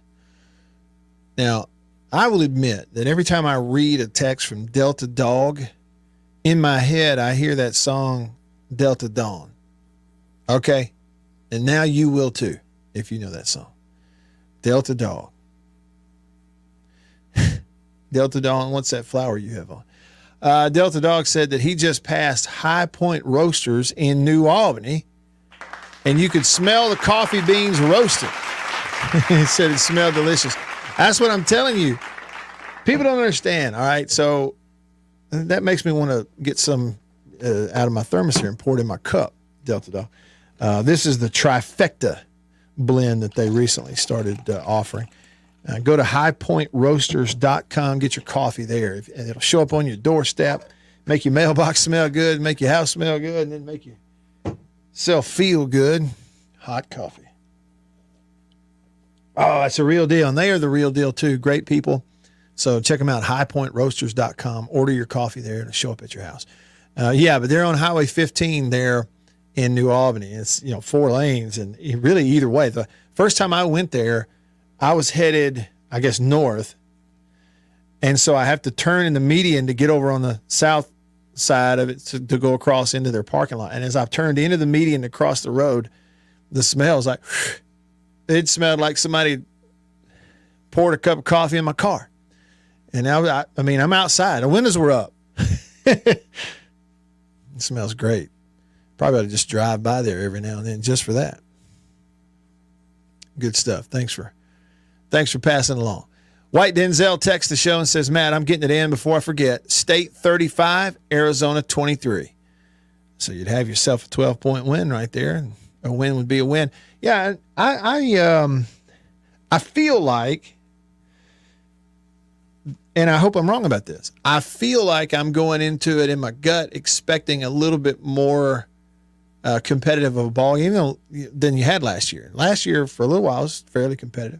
Now, I will admit that every time I read a text from Delta Dog, in my head, I hear that song, Delta Dawn. Okay? And now you will too, if you know that song. Delta Dog. Delta Dawn, what's that flower you have on? Delta Dog said that he just passed High Point Roasters in New Albany, and you could smell the coffee beans roasted. He said it smelled delicious. That's what I'm telling you. People don't understand, all right? So that makes me want to get some out of my thermos here and pour it in my cup, Delta Dog. This is the trifecta blend that they recently started offering. Go to highpointroasters.com, get your coffee there. And it'll show up on your doorstep, make your mailbox smell good, make your house smell good, and then make yourself feel good. Hot coffee. Oh, that's a real deal. And they are the real deal, too. Great people. So check them out, highpointroasters.com. Order your coffee there, and it'll show up at your house. Yeah, but they're on Highway 15 there in New Albany. It's, 4 lanes, and really either way. The first time I went there, I was headed, I guess, north, and so I have to turn in the median to get over on the south side of it to go across into their parking lot. And as I've turned into the median to cross the road, the smell's like, it smelled like somebody poured a cup of coffee in my car. And now, I'm outside. The windows were up. It smells great. Probably ought to just drive by there every now and then just for that. Good stuff. Thanks for passing along. White Denzel texts the show and says, Matt, I'm getting it in before I forget. State 35, Arizona 23. So you'd have yourself a 12-point win right there, and a win would be a win. Yeah, I feel like, and I hope I'm wrong about this, I feel like I'm going into it in my gut expecting a little bit more competitive of a ball game than you had last year. Last year, for a little while, was fairly competitive.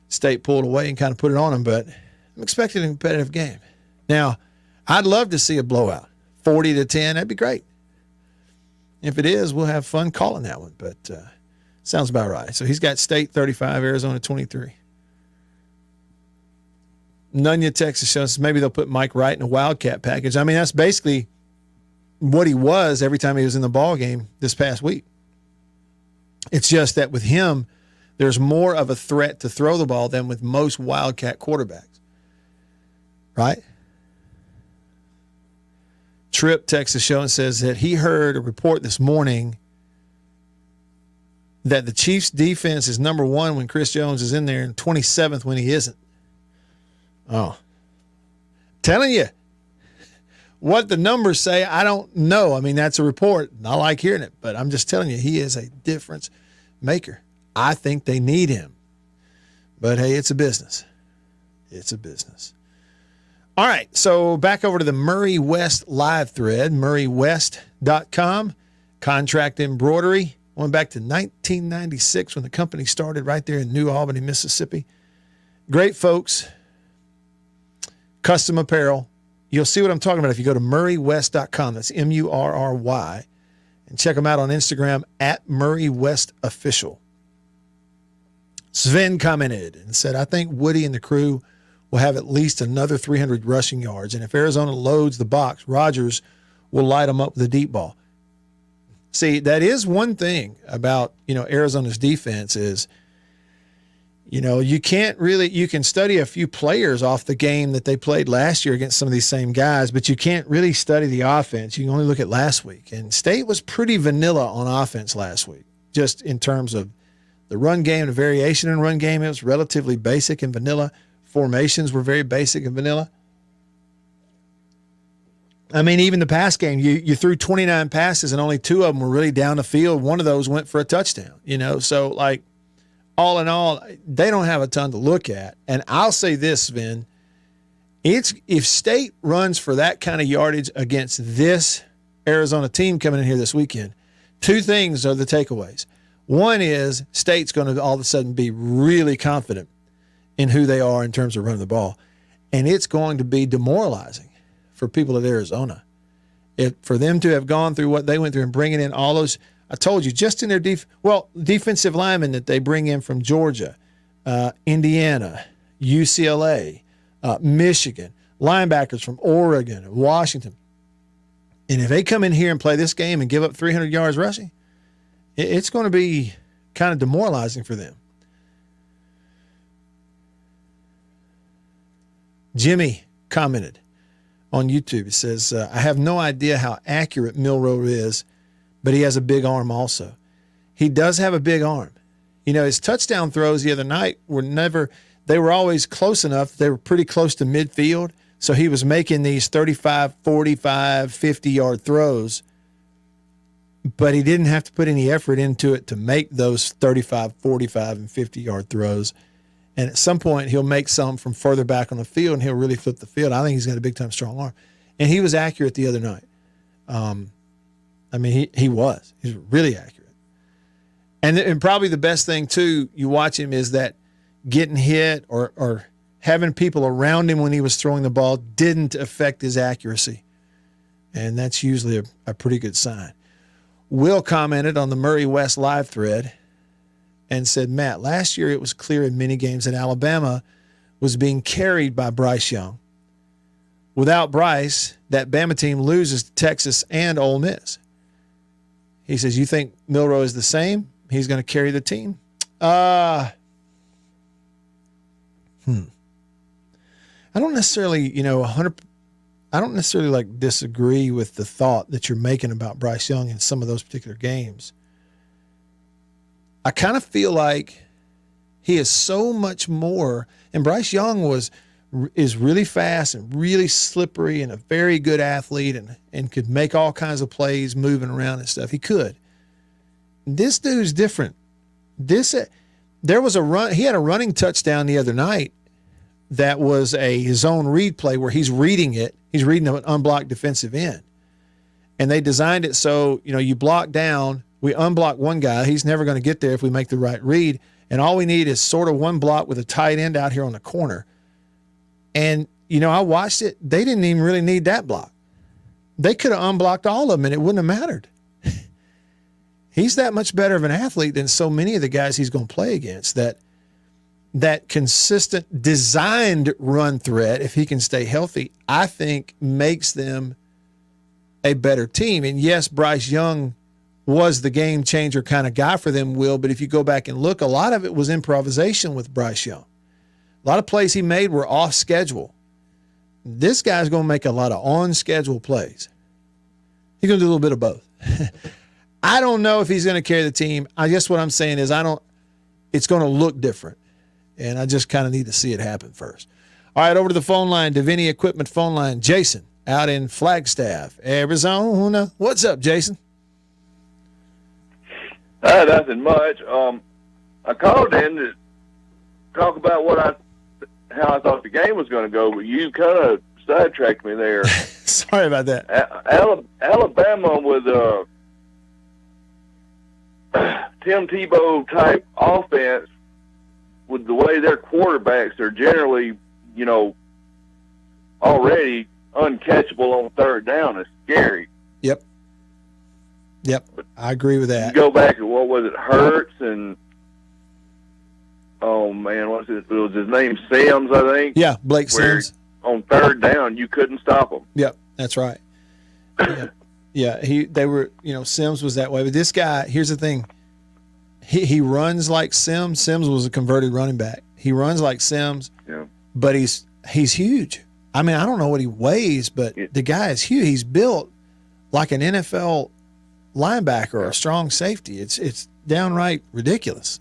State pulled away and kind of put it on them, but I'm expecting a competitive game. Now, I'd love to see a blowout, 40-10. That'd be great. If it is, we'll have fun calling that one. But sounds about right. So he's got State 35, Arizona 23. Nunya, Texas shows maybe they'll put Mike Wright in a Wildcat package. I mean, that's basically what he was every time he was in the ball game this past week. It's just that with him, there's more of a threat to throw the ball than with most Wildcat quarterbacks. Right? Trip, Texas showing says that he heard a report this morning that the Chiefs' defense is number 1 when Chris Jones is in there and 27th when he isn't. Oh. Telling you. What the numbers say, I don't know. I mean, that's a report. I like hearing it, but I'm just telling you, he is a difference maker. I think they need him. But, hey, it's a business. It's a business. All right, so back over to the Murray West live thread, murraywest.com, contract embroidery, going back to 1996 when the company started right there in New Albany, Mississippi. Great folks, custom apparel. You'll see what I'm talking about if you go to murraywest.com. That's MURRY. And check them out on Instagram at MurrayWestOfficial. Sven commented and said, I think Woody and the crew will have at least another 300 rushing yards. And if Arizona loads the box, Rodgers will light them up with a deep ball. See, that is one thing about, Arizona's defense is, you can't really, you can study a few players off the game that they played last year against some of these same guys, but you can't really study the offense. You can only look at last week. And State was pretty vanilla on offense last week, just in terms of the run game, the variation in run game. It was relatively basic and vanilla. Formations were very basic and vanilla. I mean, even the pass game, you threw 29 passes and only 2 of them were really down the field. One of those went for a touchdown, So, like, all in all, they don't have a ton to look at. And I'll say this, Sven, if State runs for that kind of yardage against this Arizona team coming in here this weekend, 2 things are the takeaways. One is State's going to all of a sudden be really confident in who they are in terms of running the ball. And it's going to be demoralizing for people at Arizona. For them to have gone through what they went through and bringing in all those, I told you, just in their defensive linemen that they bring in from Georgia, Indiana, UCLA, Michigan, linebackers from Oregon, Washington. And if they come in here and play this game and give up 300 yards rushing, it's going to be kind of demoralizing for them. Jimmy commented on YouTube. It says, I have no idea how accurate Milroe is, but he has a big arm also. He does have a big arm. His touchdown throws the other night they were always close enough. They were pretty close to midfield. So he was making these 35, 45, 50-yard throws, but he didn't have to put any effort into it to make those 35, 45, and 50-yard throws. And at some point, he'll make some from further back on the field, and he'll really flip the field. I think he's got a big-time strong arm. And he was accurate the other night. He was. He's really accurate. And probably the best thing, too, you watch him is that getting hit or having people around him when he was throwing the ball didn't affect his accuracy. And that's usually a pretty good sign. Will commented on the Murray West live thread and said, Matt, last year it was clear in many games that Alabama was being carried by Bryce Young. Without Bryce, that Bama team loses to Texas and Ole Miss. He says, you think Milroe is the same? He's going to carry the team? I don't necessarily, 100. I don't necessarily disagree with the thought that you're making about Bryce Young in some of those particular games. I kind of feel like he is so much more, and Bryce Young is really fast and really slippery and a very good athlete and could make all kinds of plays moving around and stuff. He could. This dude's different. There was a run. He had a running touchdown the other night that was a zone read play where he's reading it. He's reading an unblocked defensive end. And they designed it so, you block down, we unblock one guy. He's never going to get there if we make the right read. And all we need is sort of one block with a tight end out here on the corner. And, I watched it. They didn't even really need that block. They could have unblocked all of them and it wouldn't have mattered. He's that much better of an athlete than so many of the guys he's going to play against. That consistent designed run threat, if he can stay healthy, I think makes them a better team. And yes, Bryce Young was the game changer kind of guy for them, Will, but if you go back and look, a lot of it was improvisation with Bryce Young. A lot of plays he made were off schedule. This guy's going to make a lot of on-schedule plays. He's going to do a little bit of both. I don't know if he's going to carry the team. I guess what I'm saying is it's going to look different, and I just kind of need to see it happen first. All right, over to the phone line, Davini Equipment phone line. Jason out in Flagstaff, Arizona. What's up, Jason? Nothing much. I called in to talk about how I thought the game was going to go, but you kind of sidetracked me there. Sorry about that. Alabama with Tim Tebow type offense, with the way their quarterbacks are generally, already uncatchable on third down, is scary. Yep, I agree with that. You go back to what was it, Hurts and oh man, what's it? It was his name, Sims, I think. Yeah, Blake Sims. On third down, you couldn't stop him. Yep, that's right. They were, Sims was that way. But this guy, here's the thing. He runs like Sims. Sims was a converted running back. He runs like Sims, but he's huge. I mean, I don't know what he weighs, but the guy is huge. He's built like an NFL linebacker or a strong safety. It's downright ridiculous.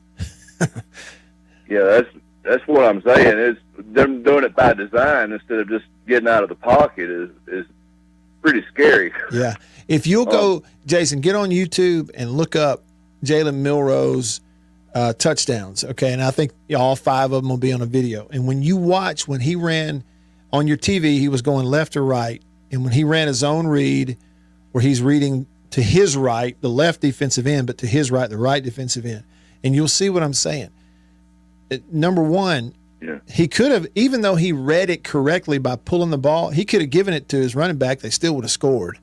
Yeah, that's what I'm saying. Is them doing it by design instead of just getting out of the pocket is pretty scary. Yeah. If you'll go, Jason, get on YouTube and look up Jalen Milroe's touchdowns, okay? And I think all 5 of them will be on a video. And when you watch, when he ran on your TV, he was going left or right. And when he ran a zone read where he's reading to his right, the left defensive end, but to his right, the right defensive end. And you'll see what I'm saying. Number one, he could have, even though he read it correctly by pulling the ball, he could have given it to his running back. They still would have scored.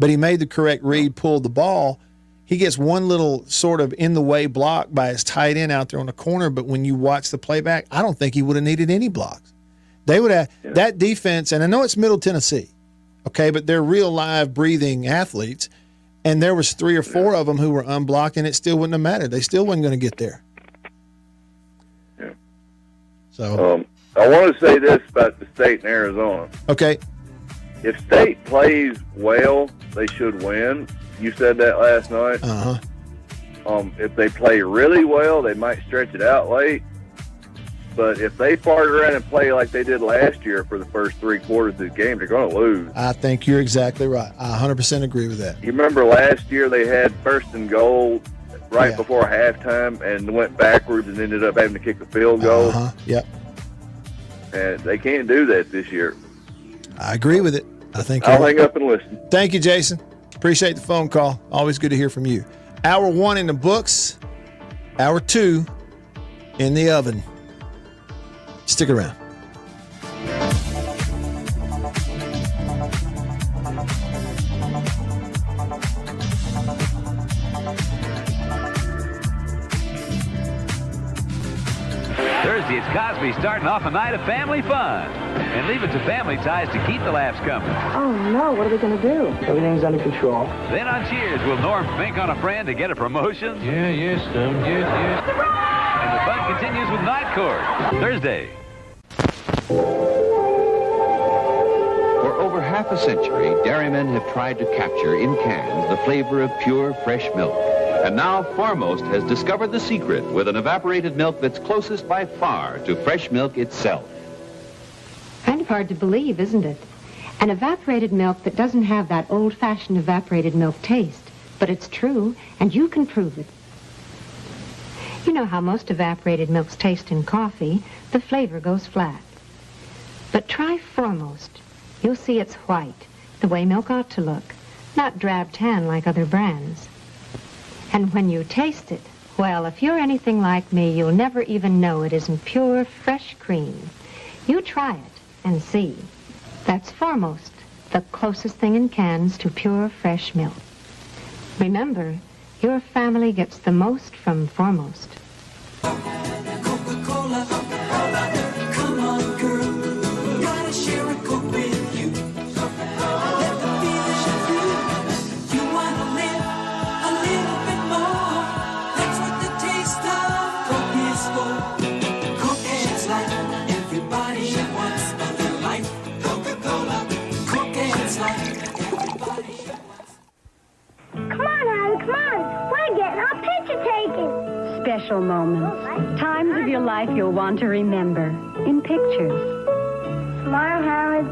But he made the correct read, pulled the ball. He gets one little sort of in-the-way block by his tight end out there on the corner, but when you watch the playback, I don't think he would have needed any blocks. They would have that defense, and I know it's Middle Tennessee, okay, but they're real live, breathing athletes, and there was 3 or 4 of them who were unblocked, and it still wouldn't have mattered. They still wasn't going to get there. Yeah. So I want to say this about the State in Arizona. Okay. If State plays well, they should win. You said that last night. Uh-huh. If they play really well, they might stretch it out late. But if they fart around and play like they did last year for the first 3 quarters of the game, they're going to lose. I think you're exactly right. I 100% agree with that. You remember last year they had 1st and goal right before halftime and went backwards and ended up having to kick a field goal. Uh-huh. Yep. And they can't do that this year. I agree with it. I think I'll hang up and listen. Thank you, Jason. Appreciate the phone call. Always good to hear from you. Hour 1 in the books. Hour 2 in the oven. Stick around. Thursday, it's Cosby starting off a night of family fun. And leave it to Family Ties to keep the laughs coming. Oh, no. What are we going to do? Everything's under control. Then on Cheers, will Norm think on a friend to get a promotion? Yeah, yes, yes. And the fun continues with Night Court. Thursday. For over half a century, dairymen have tried to capture in cans the flavor of pure, fresh milk. And now Foremost has discovered the secret with an evaporated milk that's closest by far to fresh milk itself. Kind of hard to believe, isn't it? An evaporated milk that doesn't have that old-fashioned evaporated milk taste. But it's true, and you can prove it. You know how most evaporated milks taste in coffee. The flavor goes flat. But try Foremost. You'll see it's white, the way milk ought to look, not drab tan like other brands. And when you taste it, well, if you're anything like me, you'll never even know it isn't pure, fresh cream. You try it and see. That's Foremost, the closest thing in cans to pure, fresh milk. Remember, Your family gets the most from Foremost. Coca-Cola, come on, girl. Gotta share a Coke with you. Let the feeling show through. You wanna live a little bit more. That's what the taste of Coke is for. Coke adds life. Everybody wants a little life. Coca-Cola, Coke adds life. Everybody wants. Come on, Harry, come on. We're getting our picture taken. Special moments. Times of your life you'll want to remember. In pictures. Smile, Howard.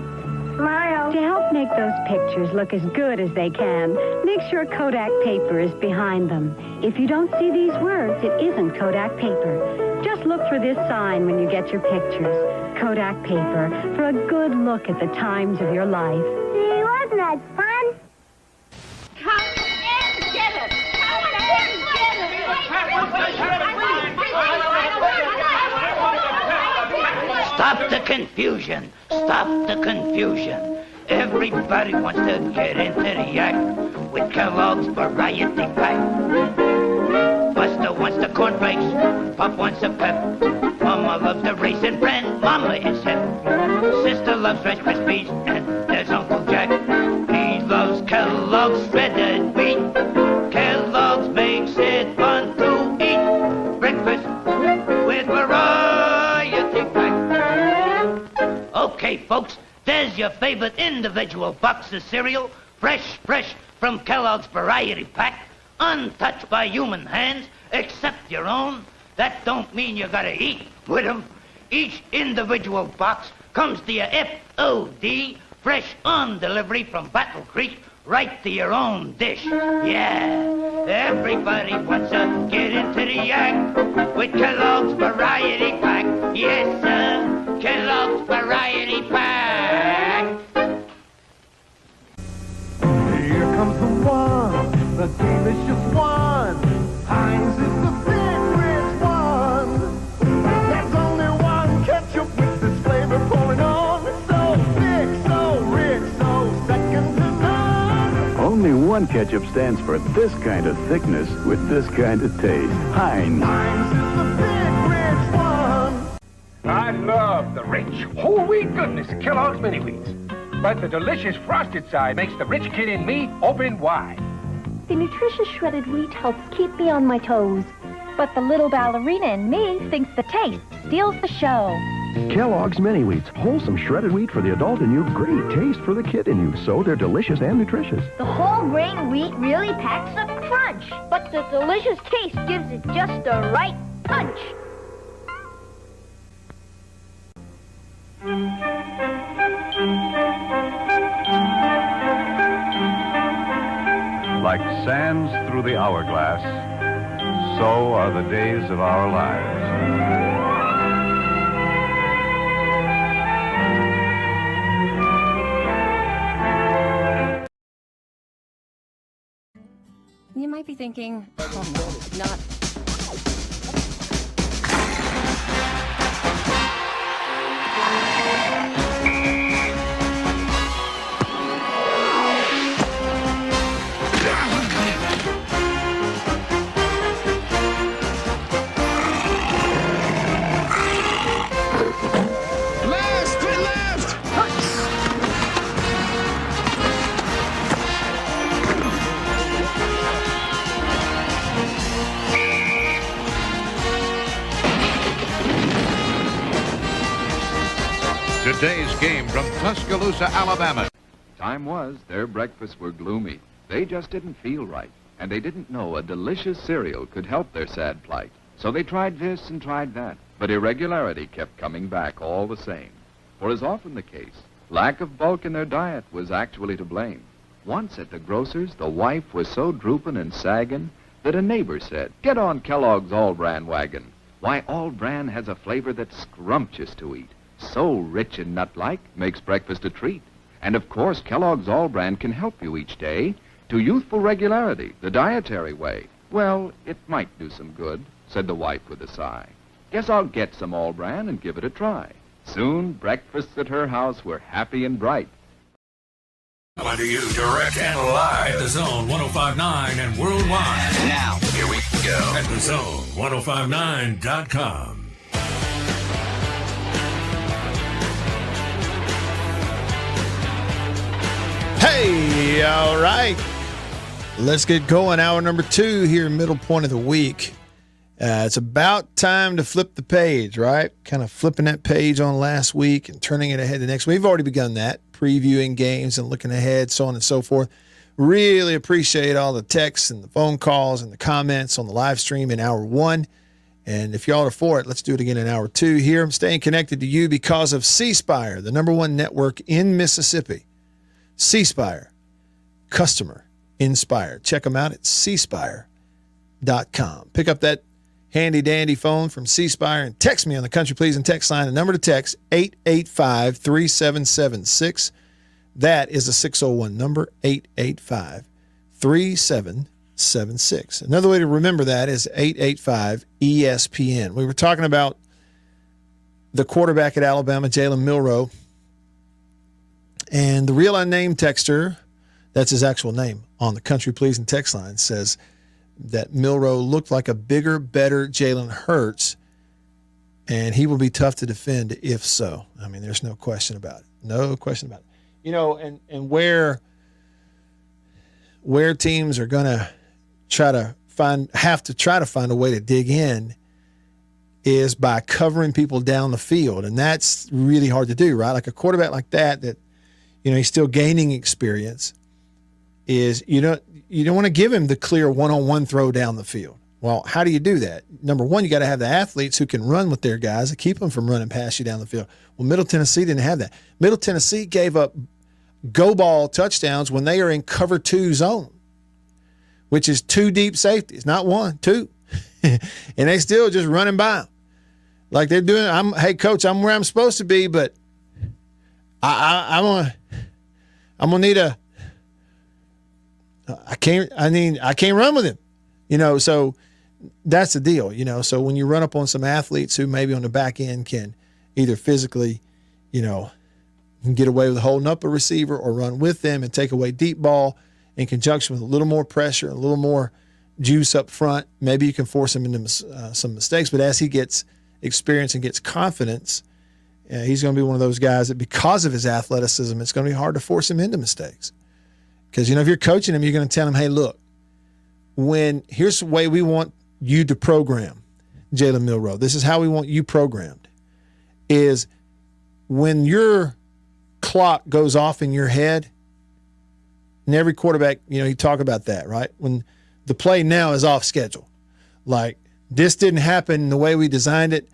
Smile. To help make those pictures look as good as they can, make sure Kodak paper is behind them. If you don't see these words, it isn't Kodak paper. Just look for this sign when you get your pictures. Kodak paper, for a good look at the times of your life. See, wasn't that fun? Come and get it. Come and get it. Stop the confusion. Stop the confusion. Everybody wants to get into the act with Kellogg's Variety Pack. Buster wants the cornflakes. Pop wants a pep. Mama loves the Raisin Bran. Mama is hip. Sister loves Rice Krispies. And there's Uncle Jack. He loves Kellogg's shredded wheat. Kellogg's makes it fun to eat. Breakfast with Variety Pack. Okay, folks, there's your favorite individual box of cereal, fresh from Kellogg's Variety Pack, untouched by human hands, except your own. That don't mean you gotta eat with them. Each individual box comes to your FOD, fresh on delivery from Battle Creek, right to your own dish. Yeah, everybody wants to get into the act with Kellogg's Variety Pack. Yes, sir, Kellogg's Variety Pack. Here comes the one, the delicious one. Heinz is the big rich one. There's only one ketchup with this flavor pouring on. So thick, so rich, so second to none. Only one ketchup stands for this kind of thickness with this kind of taste. Heinz. Heinz is the big rich one. I love the rich, whole wheat goodness of Kellogg's Mini Wheats. But the delicious frosted side makes the rich kid in me open wide. The nutritious shredded wheat helps keep me on my toes. But the little ballerina in me thinks the taste steals the show. Kellogg's Mini Wheats, wholesome shredded wheat for the adult in you, great taste for the kid in you. So they're delicious and nutritious. The whole grain wheat really packs a crunch, but the delicious taste gives it just the right punch. Like sands through the hourglass, so are the days of our lives. You might be thinking, oh, not... Today's game from Tuscaloosa, Alabama. Time was, their breakfasts were gloomy. They just didn't feel right. And they didn't know a delicious cereal could help their sad plight. So they tried this and tried that. But irregularity kept coming back all the same. For as often the case, lack of bulk in their diet was actually to blame. Once at the grocer's, the wife was so drooping and sagging that a neighbor said, "Get on Kellogg's All-Bran wagon. Why, All-Bran has a flavor that's scrumptious to eat. So rich and nut-like, makes breakfast a treat. And of course, Kellogg's All-Bran can help you each day to youthful regularity, the dietary way." "Well, it might do some good," said the wife with a sigh. "Guess I'll get some All-Bran and give it a try." Soon, breakfasts at her house were happy and bright. Coming to you direct and live at the Zone 105.9 and worldwide. Now, here we go. At the Zone1059.com. Hey, all right. Let's get going. Hour number 2 here, middle point of the week. It's about time to flip the page, right? Kind of flipping that page on last week and turning it ahead to next week. We've already begun that, previewing games and looking ahead, so on and so forth. Really appreciate all the texts and the phone calls and the comments on the live stream in hour 1. And if y'all are for it, let's do it again in hour 2 here. I'm staying connected to you because of C-Spire, the #1 network in Mississippi. C-Spire, customer inspired. Check them out at cspire.com. Pick up that handy-dandy phone from C-Spire and text me on the Country Pleasing text line. The number to text, 885-3776. That is a 601 number, 885-3776. Another way to remember that is 885-ESPN. We were talking about the quarterback at Alabama, Jalen Milroe, and the real unnamed texter, that's his actual name, on the Country Pleasing text line says that Milroe looked like a bigger, better Jalen Hurts, and he will be tough to defend if so. I mean, there's no question about it. No question about it. You know, and where teams are going to have to try to find a way to dig in is by covering people down the field, and that's really hard to do, right? Like a quarterback like that, you know, he's still gaining experience, is you don't want to give him the clear one-on-one throw down the field. Well, how do you do that? Number one, you got to have the athletes who can run with their guys to keep them from running past you down the field. Well, Middle Tennessee didn't have that. Middle Tennessee gave up go ball touchdowns when they are in cover 2 zone, which is 2 deep safeties, not 1, 2. And they still just running by them. Like they're doing, hey, coach, I'm where I'm supposed to be, but I'm going to need I can't run with him, you know, so that's the deal, you know. So when you run up on some athletes who maybe on the back end can either physically, you know, get away with holding up a receiver or run with them and take away deep ball in conjunction with a little more pressure, a little more juice up front, maybe you can force him into some mistakes. But as he gets experience and gets confidence, he's going to be one of those guys that because of his athleticism, it's going to be hard to force him into mistakes. Because, you know, if you're coaching him, you're going to tell him, hey, look, here's the way we want you to program Jalen Milroe. This is how we want you programmed, is when your clock goes off in your head, and every quarterback, you know, you talk about that, right? When the play now is off schedule. Like, this didn't happen the way we designed it.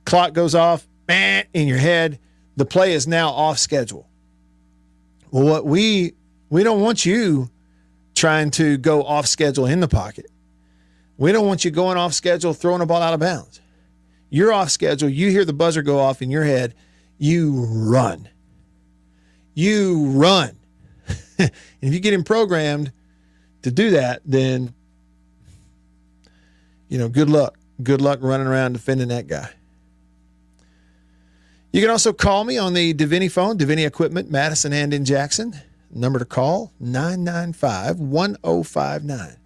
Clock goes off in your head. The play is now off schedule. Well, what we don't want you trying to go off schedule in the pocket. We don't want you going off schedule, throwing a ball out of bounds. You're off schedule. You hear the buzzer go off in your head. You run. You run. And if you get him programmed to do that, then, you know, good luck. Good luck running around defending that guy. You can also call me on the Davini phone, Davini Equipment, Madison and in Jackson. Number to call, 995-1059.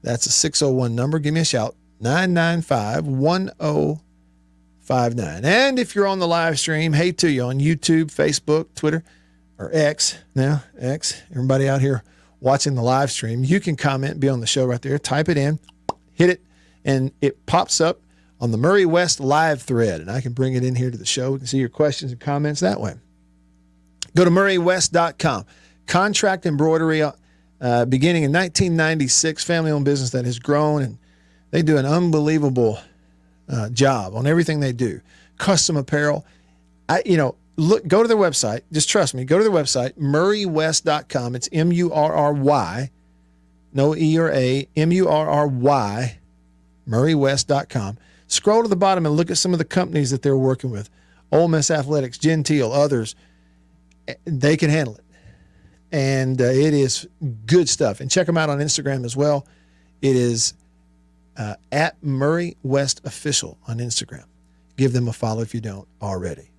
That's a 601 number. Give me a shout, 995-1059. And if you're on the live stream, hey to you on YouTube, Facebook, Twitter, or X. Now, X, everybody out here watching the live stream, you can comment, be on the show right there. Type it in, hit it, and it pops up on the Murray West live thread, and I can bring it in here to the show. We can see your questions and comments that way. Go to murraywest.com. Contract embroidery beginning in 1996, family-owned business that has grown, and they do an unbelievable job on everything they do. Custom apparel. Go to their website. Just trust me. Go to their website, murraywest.com. It's M-U-R-R-Y, no E or A, M-U-R-R-Y, murraywest.com. Scroll to the bottom and look at some of the companies that they're working with. Ole Miss Athletics, Gentile, others. They can handle it. And it is good stuff. And check them out on Instagram as well. It is at Murray West Official on Instagram. Give them a follow if you don't already.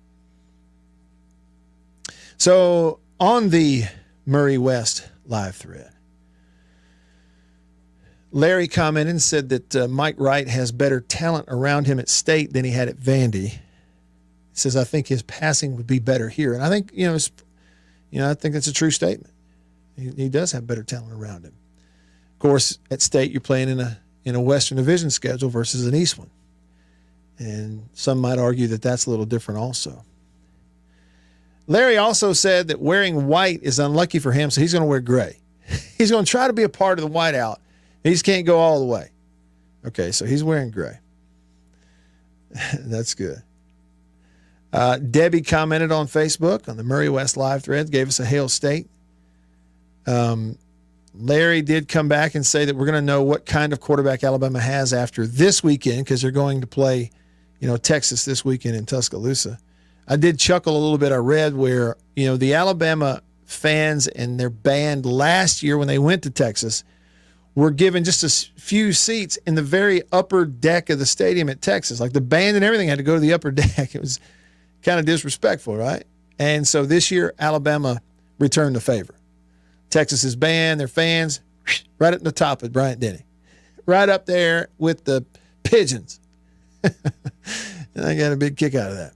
So on the Murray West live thread. Larry commented and said that Mike Wright has better talent around him at State than he had at Vandy. He says, I think his passing would be better here. And I think, I think that's a true statement. He does have better talent around him. Of course, at State, you're playing in a Western Division schedule versus an East one. And some might argue that that's a little different also. Larry also said that wearing white is unlucky for him, so he's going to wear gray. He's going to try to be a part of the whiteout. He just can't go all the way. Okay, so he's wearing gray. That's good. Debbie commented on Facebook on the Murray West live thread, gave us a Hail State. Larry did come back and say that we're going to know what kind of quarterback Alabama has after this weekend because they're going to play, Texas this weekend in Tuscaloosa. I did chuckle a little bit. I read where, the Alabama fans and their band last year when they went to Texas were given just a few seats in the very upper deck of the stadium at Texas. Like the band and everything had to go to the upper deck. It was kind of disrespectful, right? And so this year, Alabama returned the favor. Texas's band, their fans, right at the top of Bryant-Denny. Right up there with the pigeons. And I got a big kick out of that.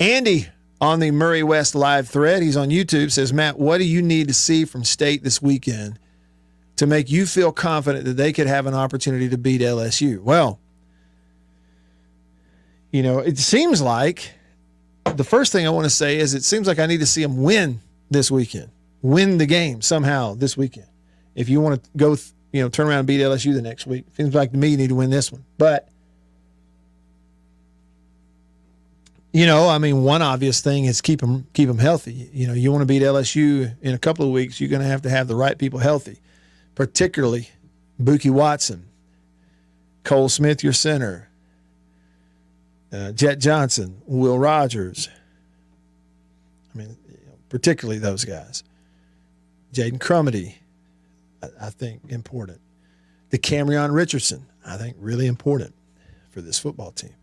Andy on the Murray West live thread, he's on YouTube, says, Matt, what do you need to see from State this weekend to make you feel confident that they could have an opportunity to beat LSU? Well, it seems like the first thing I want to say is it seems like I need to see them win this weekend, win the game somehow this weekend. If you want to go, turn around and beat LSU the next week, seems like to me you need to win this one. But, one obvious thing is keep them healthy. You want to beat LSU in a couple of weeks, you're going to have the right people healthy, particularly Buki Watson, Cole Smith, your center, Jet Johnson, Will Rogers. Particularly those guys. Jaden Crumity, I think, important. The Camryon Richardson, I think, really important for this football team.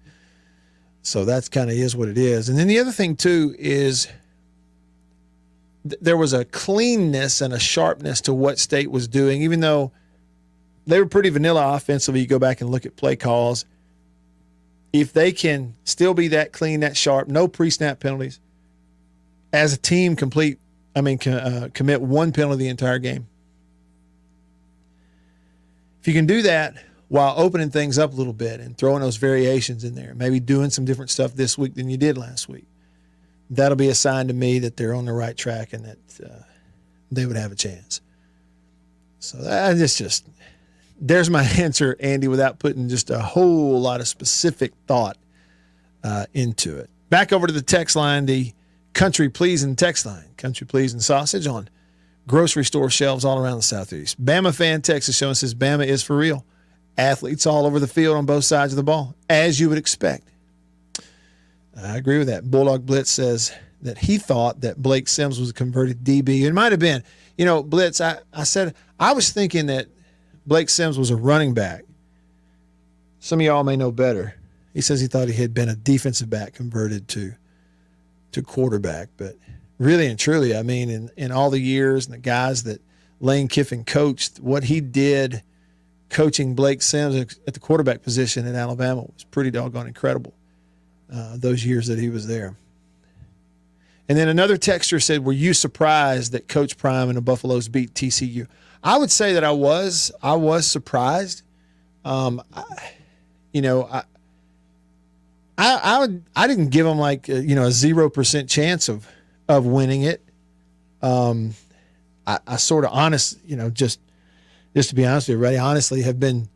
So that's kind of is what it is. And then the other thing, too, is there was a cleanness and a sharpness to what State was doing, even though they were pretty vanilla offensively. You go back and look at play calls. If they can still be that clean, that sharp, no pre-snap penalties, as a team commit one penalty the entire game. If you can do that while opening things up a little bit and throwing those variations in there, maybe doing some different stuff this week than you did last week, that'll be a sign to me that they're on the right track and that they would have a chance. So there's my answer, Andy, without putting just a whole lot of specific thought into it. Back over to the text line, the Country Pleasing text line. Country Pleasing sausage on grocery store shelves all around the Southeast. Bama fan text is showing, says Bama is for real. Athletes all over the field on both sides of the ball, as you would expect. I agree with that. Bulldog Blitz says that he thought that Blake Sims was a converted DB. It might have been. Blitz, I said, I was thinking that Blake Sims was a running back. Some of y'all may know better. He says he thought he had been a defensive back converted to quarterback. But really and truly, in all the years and the guys that Lane Kiffin coached, what he did coaching Blake Sims at the quarterback position in Alabama was pretty doggone incredible, those years that he was there. And then another texter said, were you surprised that Coach Prime and the Buffaloes beat TCU? I would say that I was surprised. I didn't give them a 0% chance of winning it. I sort of just to be honest with everybody, honestly have been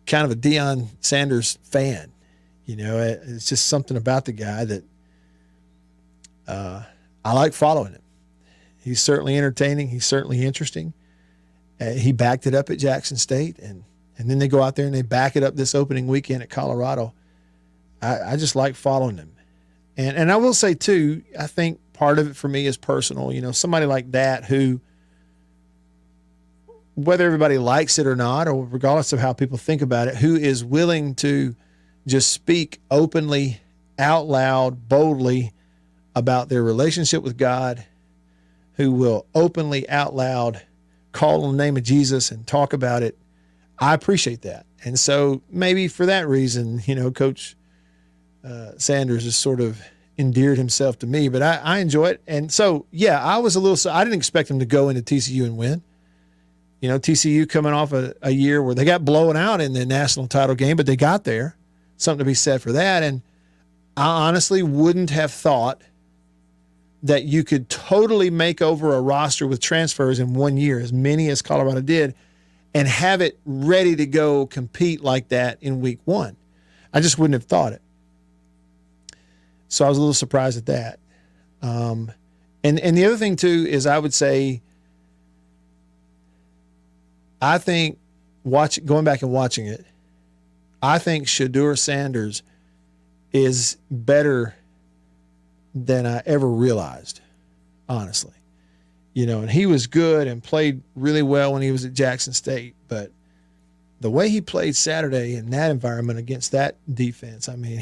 kind of a Deion Sanders fan. It's just something about the guy that I like following him. He's certainly entertaining. He's certainly interesting. He backed it up at Jackson State, and then they go out there and they back it up this opening weekend at Colorado. I just like following him. And I will say, too, I think part of it for me is personal. Somebody like that who, whether everybody likes it or not, or regardless of how people think about it, who is willing to just speak openly, out loud, boldly about their relationship with God who will openly out loud call on the name of Jesus and talk about it. I appreciate that. And so maybe for that reason, Coach Sanders has sort of endeared himself to me, but I enjoy it. And so, yeah, I didn't expect him to go into TCU and win. TCU coming off a year where they got blown out in the national title game, but they got there. Something to be said for that. And I honestly wouldn't have thought that you could totally make over a roster with transfers in 1 year, as many as Colorado did, and have it ready to go compete like that in week one. I just wouldn't have thought it. So I was a little surprised at that. And the other thing, too, is I would say, I think going back and watching it, I think Shedeur Sanders is better than I ever realized, honestly. And he was good and played really well when he was at Jackson State, but the way he played Saturday in that environment against that defense, I mean,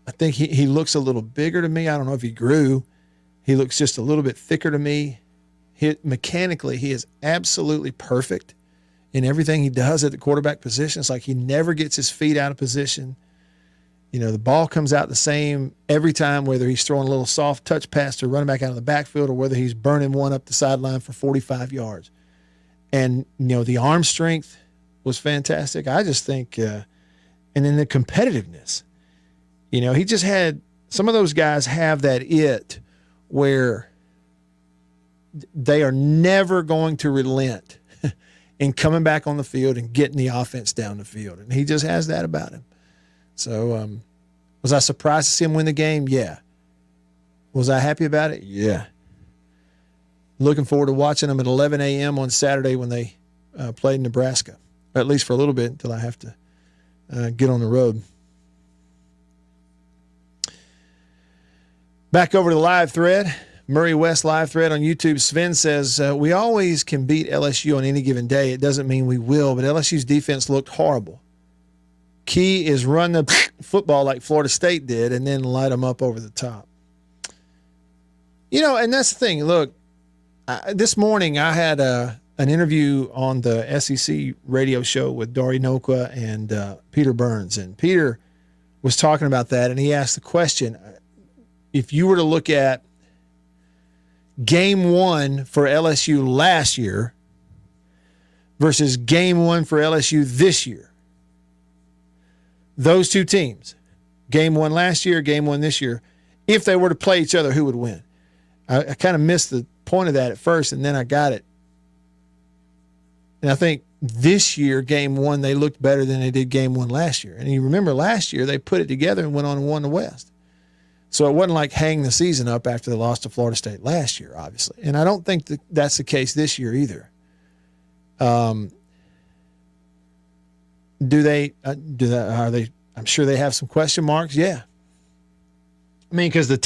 I think he looks a little bigger to me. I don't know if he grew. He looks just a little bit thicker to me. Mechanically, he is absolutely perfect in everything he does at the quarterback position. It's like he never gets his feet out of position. The ball comes out the same every time, whether he's throwing a little soft touch pass to running back out of the backfield or whether he's burning one up the sideline for 45 yards. And, the arm strength was fantastic. I just think, and then the competitiveness. He just had – some of those guys have that it where they are never going to relent in coming back on the field and getting the offense down the field. And he just has that about him. So was I surprised to see him win the game? Yeah. Was I happy about it? Yeah. Looking forward to watching them at 11 a.m. on Saturday when they played Nebraska, at least for a little bit until I have to get on the road. Back over to the live thread, Murray West live thread on YouTube. Sven says, we always can beat LSU on any given day. It doesn't mean we will, but LSU's defense looked horrible. Key is run the football like Florida State did and then light them up over the top. And that's the thing. Look, this morning I had an interview on the SEC radio show with Dari Nokwa and Peter Burns. And Peter was talking about that, and he asked the question, if you were to look at game one for LSU last year versus game one for LSU this year, those two teams, game one last year, game one this year, if they were to play each other, who would win? I kind of missed the point of that at first, and then I got it. And I think this year, game one, they looked better than they did game one last year. And you remember last year, they put it together and went on and won the West. So it wasn't like hang the season up after they lost to Florida State last year, obviously. And I don't think that's the case this year either. I'm sure they have some question marks. Yeah. I mean, because the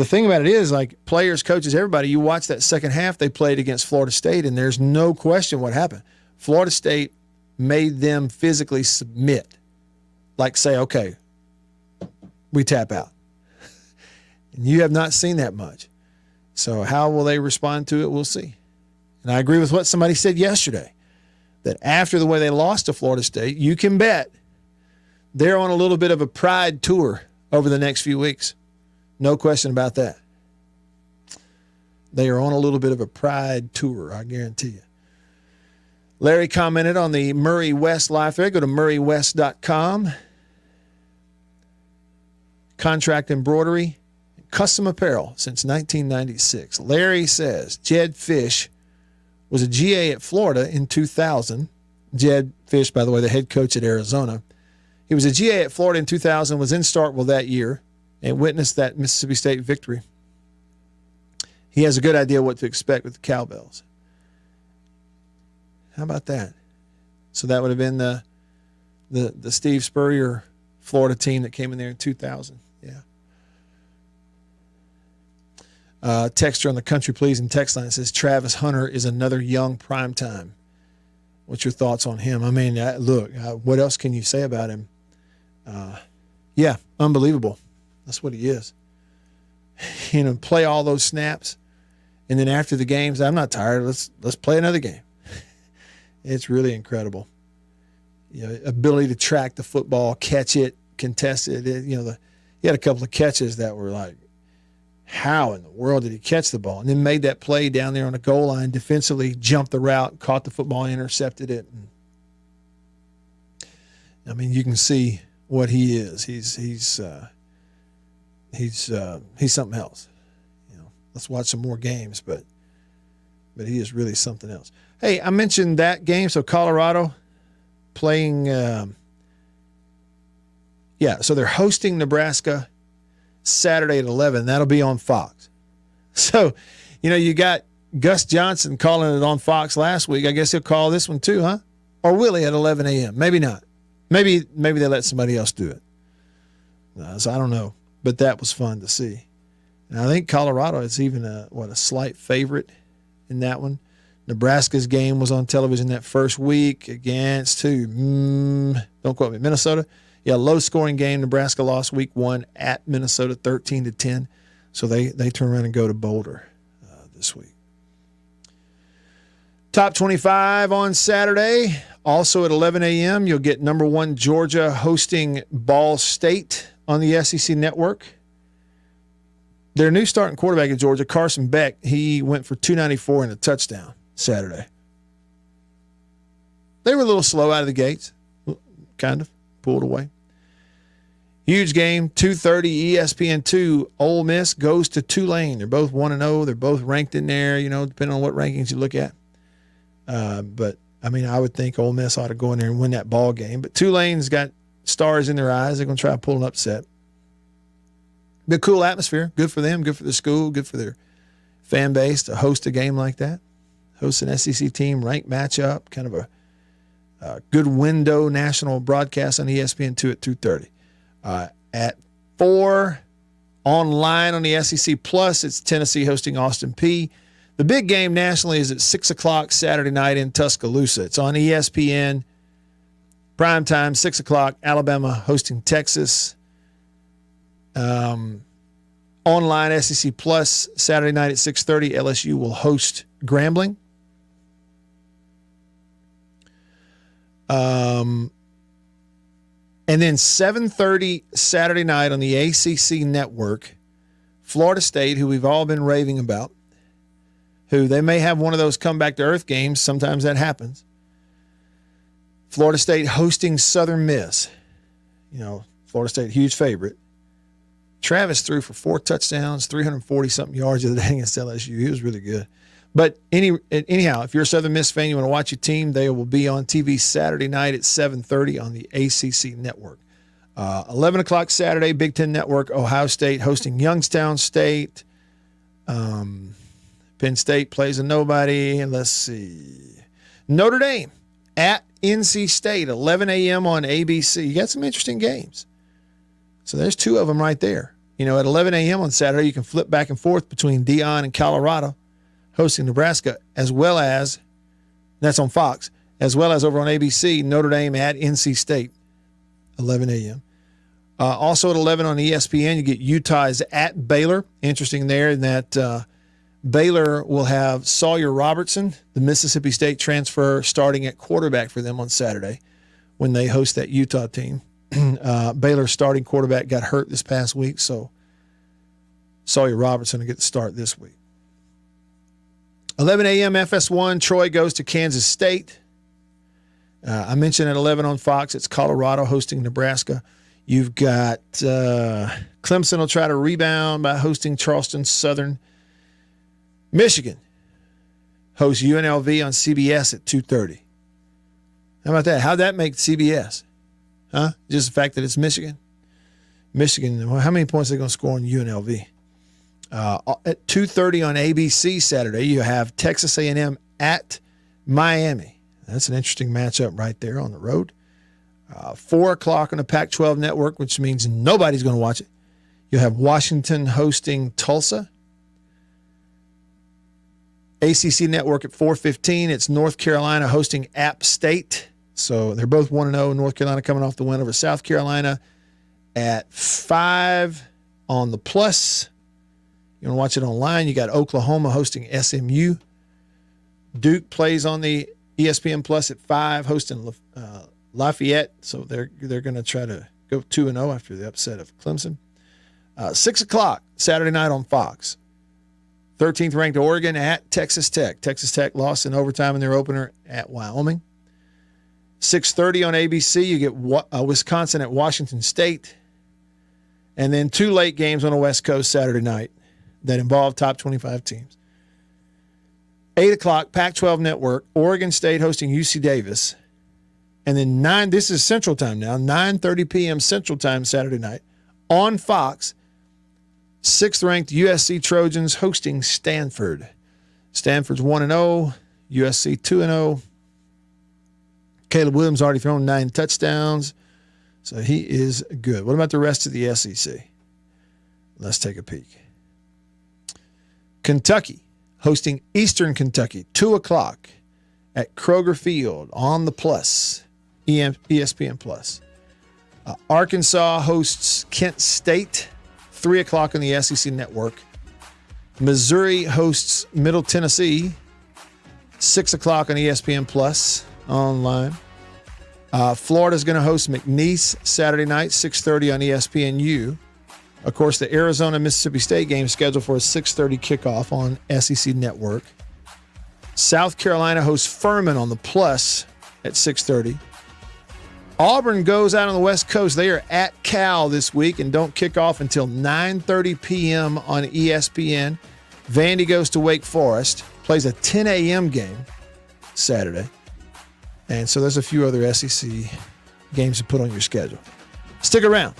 thing about it is, like, players, coaches, everybody, you watch that second half they played against Florida State, and there's no question what happened. Florida State made them physically submit, like say, okay, we tap out. And you have not seen that much. So how will they respond to it? We'll see. And I agree with what somebody said yesterday, that after the way they lost to Florida State, you can bet they're on a little bit of a pride tour over the next few weeks. No question about that. They are on a little bit of a pride tour, I guarantee you. Larry commented on the Murray West live thread. Go to murraywest.com. Contract embroidery, custom apparel since 1996. Larry says Jed Fish was a GA at Florida in 2000. Jed Fish, by the way, the head coach at Arizona. He was a GA at Florida in 2000, was in Starkville that year, and witnessed that Mississippi State victory. He has a good idea what to expect with the Cowbells. How about that? So that would have been the Steve Spurrier Florida team that came in there in 2000. Yeah. Texter on the Country Pleasing text line says Travis Hunter is another young primetime. What's your thoughts on him? I mean, look, what else can you say about him? Yeah, unbelievable. That's what he is. play all those snaps. And then after the games, I'm not tired. Let's play another game. It's really incredible. Ability to track the football, catch it, contest it. He had a couple of catches that were like, how in the world did he catch the ball? And then made that play down there on the goal line, defensively jumped the route, caught the football, intercepted it. And, you can see what he is. He's something else. Let's watch some more games, but he is really something else. Hey, I mentioned that game. So Colorado playing, so they're hosting Nebraska Saturday at 11. That'll be on Fox. So, you got Gus Johnson calling it on Fox last week. I guess he'll call this one too, huh? Or will he at 11 a.m.? Maybe not. Maybe they let somebody else do it. So I don't know. But that was fun to see. And I think Colorado is even a slight favorite in that one. Nebraska's game was on television that first week against who? Don't quote me. Minnesota. Yeah, low-scoring game. Nebraska lost week 1 at Minnesota 13-10. So they turn around and go to Boulder this week. Top 25 on Saturday. Also at 11 a.m., you'll get number 1 Georgia hosting Ball State on the SEC Network. Their new starting quarterback at Georgia, Carson Beck, he went for 294 and a touchdown Saturday. They were a little slow out of the gates, kind of pulled away. Huge game, 2:30 ESPN2. Ole Miss goes to Tulane. They're both 1-0. They're both ranked in there, depending on what rankings you look at. But I would think Ole Miss ought to go in there and win that ball game. But Tulane's got stars in their eyes. They're going to try to pull an upset. Be a cool atmosphere. Good for them, good for the school, good for their fan base to host a game like that. Host an SEC team, ranked matchup, kind of a good window national broadcast on ESPN2 at 2:30. At 4, online on the SEC Plus, it's Tennessee hosting Austin Peay. The big game nationally is at 6 o'clock Saturday night in Tuscaloosa. It's on ESPN. Primetime, 6 o'clock, Alabama hosting Texas. Online SEC Plus, Saturday night at 6:30, LSU will host Grambling. And then 7:30 Saturday night on the ACC Network, Florida State, who we've all been raving about, who they may have one of those come back to earth games. Sometimes that happens. Florida State hosting Southern Miss. Florida State, huge favorite. Travis threw for 4 touchdowns, 340-something yards the other day against LSU. He was really good. But anyhow, if you're a Southern Miss fan, you want to watch your team, they will be on TV Saturday night at 7:30 on the ACC Network. 11 o'clock Saturday, Big Ten Network, Ohio State hosting Youngstown State. Penn State plays a nobody. And let's see. Notre Dame at NC State, 11 a.m. on ABC. You got some interesting games. So there's 2 of them right there. At 11 a.m. on Saturday, you can flip back and forth between Dion and Colorado hosting Nebraska, as well as, that's on Fox, as well as over on ABC, Notre Dame at NC State, 11 a.m. Also at 11 on ESPN, you get Utah's at Baylor. Interesting there in that Baylor will have Sawyer Robertson, the Mississippi State transfer, starting at quarterback for them on Saturday when they host that Utah team. Baylor's starting quarterback got hurt this past week, so Sawyer Robertson will get the start this week. 11 a.m. FS1, Troy goes to Kansas State. I mentioned at 11 on Fox, it's Colorado hosting Nebraska. You've got Clemson will try to rebound by hosting Charleston Southern. Michigan hosts UNLV on CBS at 2:30. How about that? How'd that make CBS? Huh? Just the fact that it's Michigan. Michigan, how many points are they going to score on UNLV? At 2:30 on ABC Saturday, you have Texas A&M at Miami. That's an interesting matchup right there on the road. 4 o'clock on the Pac-12 network, which means nobody's going to watch it. You'll have Washington hosting Tulsa. ACC network at 4:15. It's North Carolina hosting App State. So they're both 1-0. North Carolina coming off the win over South Carolina. At 5 on the Plus, You want to watch it online, you got Oklahoma hosting SMU. Duke plays on the ESPN Plus at 5, hosting Lafayette. So they're going to try to go 2-0 after the upset of Clemson. 6 o'clock Saturday night on Fox. 13th ranked Oregon at Texas Tech. Texas Tech lost in overtime in their opener at Wyoming. 6:30 on ABC, you get Wisconsin at Washington State. And then 2 late games on the West Coast Saturday night that involve top 25 teams. 8 o'clock, Pac-12 Network, Oregon State hosting UC Davis. And then this is Central Time now, 9:30 p.m. Central Time Saturday night on Fox. 6th-ranked USC Trojans hosting Stanford. Stanford's 1-0, USC 2-0. Caleb Williams already thrown 9 touchdowns, so he is good. What about the rest of the SEC? Let's take a peek. Kentucky hosting Eastern Kentucky, 2 o'clock at Kroger Field on the Plus, ESPN Plus. Arkansas hosts Kent State, 3 o'clock on the SEC Network. Missouri hosts Middle Tennessee, 6 o'clock on ESPN Plus online. Florida's going to host McNeese Saturday night, 6:30 on ESPNU. Of course, the Arizona-Mississippi State game is scheduled for a 6:30 kickoff on SEC Network. South Carolina hosts Furman on the Plus at 6:30. Auburn goes out on the West Coast. They are at Cal this week and don't kick off until 9:30 p.m. on ESPN. Vandy goes to Wake Forest, plays a 10 a.m. game Saturday. And so there's a few other SEC games to put on your schedule. Stick around.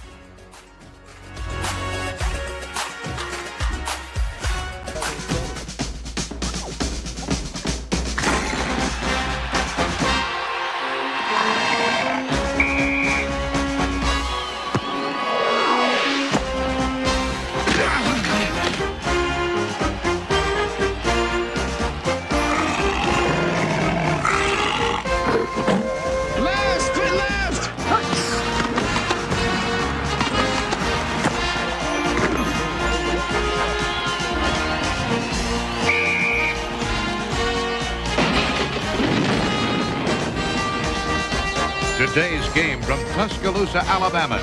Today's game from Tuscaloosa, Alabama.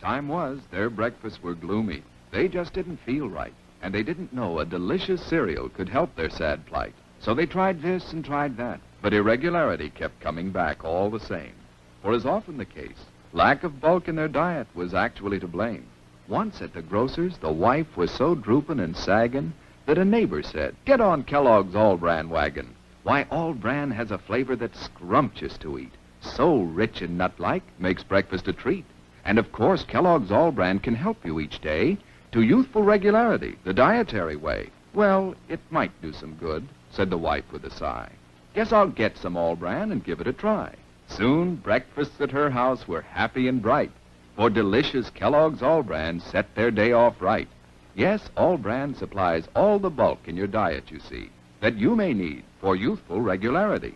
Time was their breakfasts were gloomy. They just didn't feel right, and they didn't know a delicious cereal could help their sad plight. So they tried this and tried that, but irregularity kept coming back all the same. For as often the case, lack of bulk in their diet was actually to blame. Once at the grocer's, the wife was so drooping and sagging that a neighbor said, "Get on Kellogg's All-Bran wagon. Why, All-Bran has a flavor that's scrumptious to eat. So rich and nut-like, makes breakfast a treat. And of course, Kellogg's All-Bran can help you each day to youthful regularity, the dietary way." "Well, it might do some good," said the wife with a sigh. "Guess I'll get some All-Bran and give it a try." Soon, breakfasts at her house were happy and bright, for delicious Kellogg's All-Bran set their day off right. Yes, All-Bran supplies all the bulk in your diet, you see, that you may need for youthful regularity.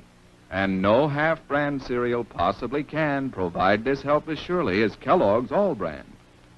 And no half-brand cereal possibly can provide this help as surely as Kellogg's All-Bran.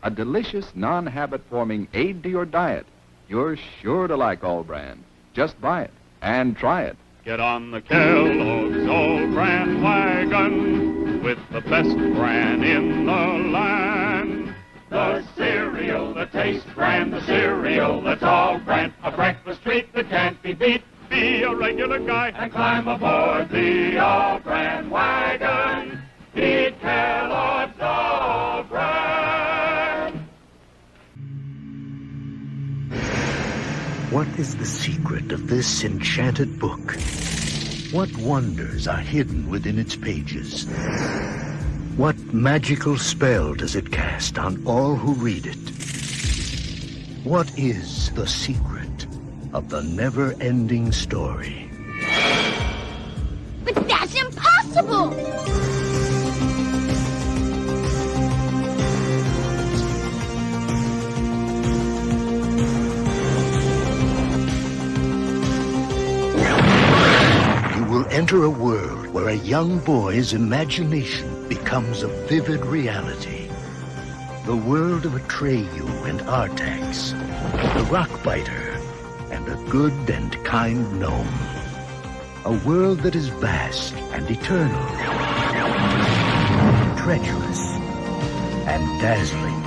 A delicious, non-habit-forming aid to your diet. You're sure to like All-Bran. Just buy it and try it. Get on the Kellogg's All-Bran wagon with the best bran in the land. The cereal that tastes grand, the cereal that's All-Bran, a breakfast treat that can't be beat. Be a regular guy and climb aboard the All-Bran wagon. Eat Kellogg's All-Bran. What is the secret of this enchanted book? What wonders are hidden within its pages? What magical spell does it cast on all who read it? What is the secret of the never-ending story? But that's impossible! You will enter a world where a young boy's imagination becomes a vivid reality. The world of Atreyu and Artax, the Rockbiter, a good and kind gnome. A world that is vast and eternal, treacherous and dazzling,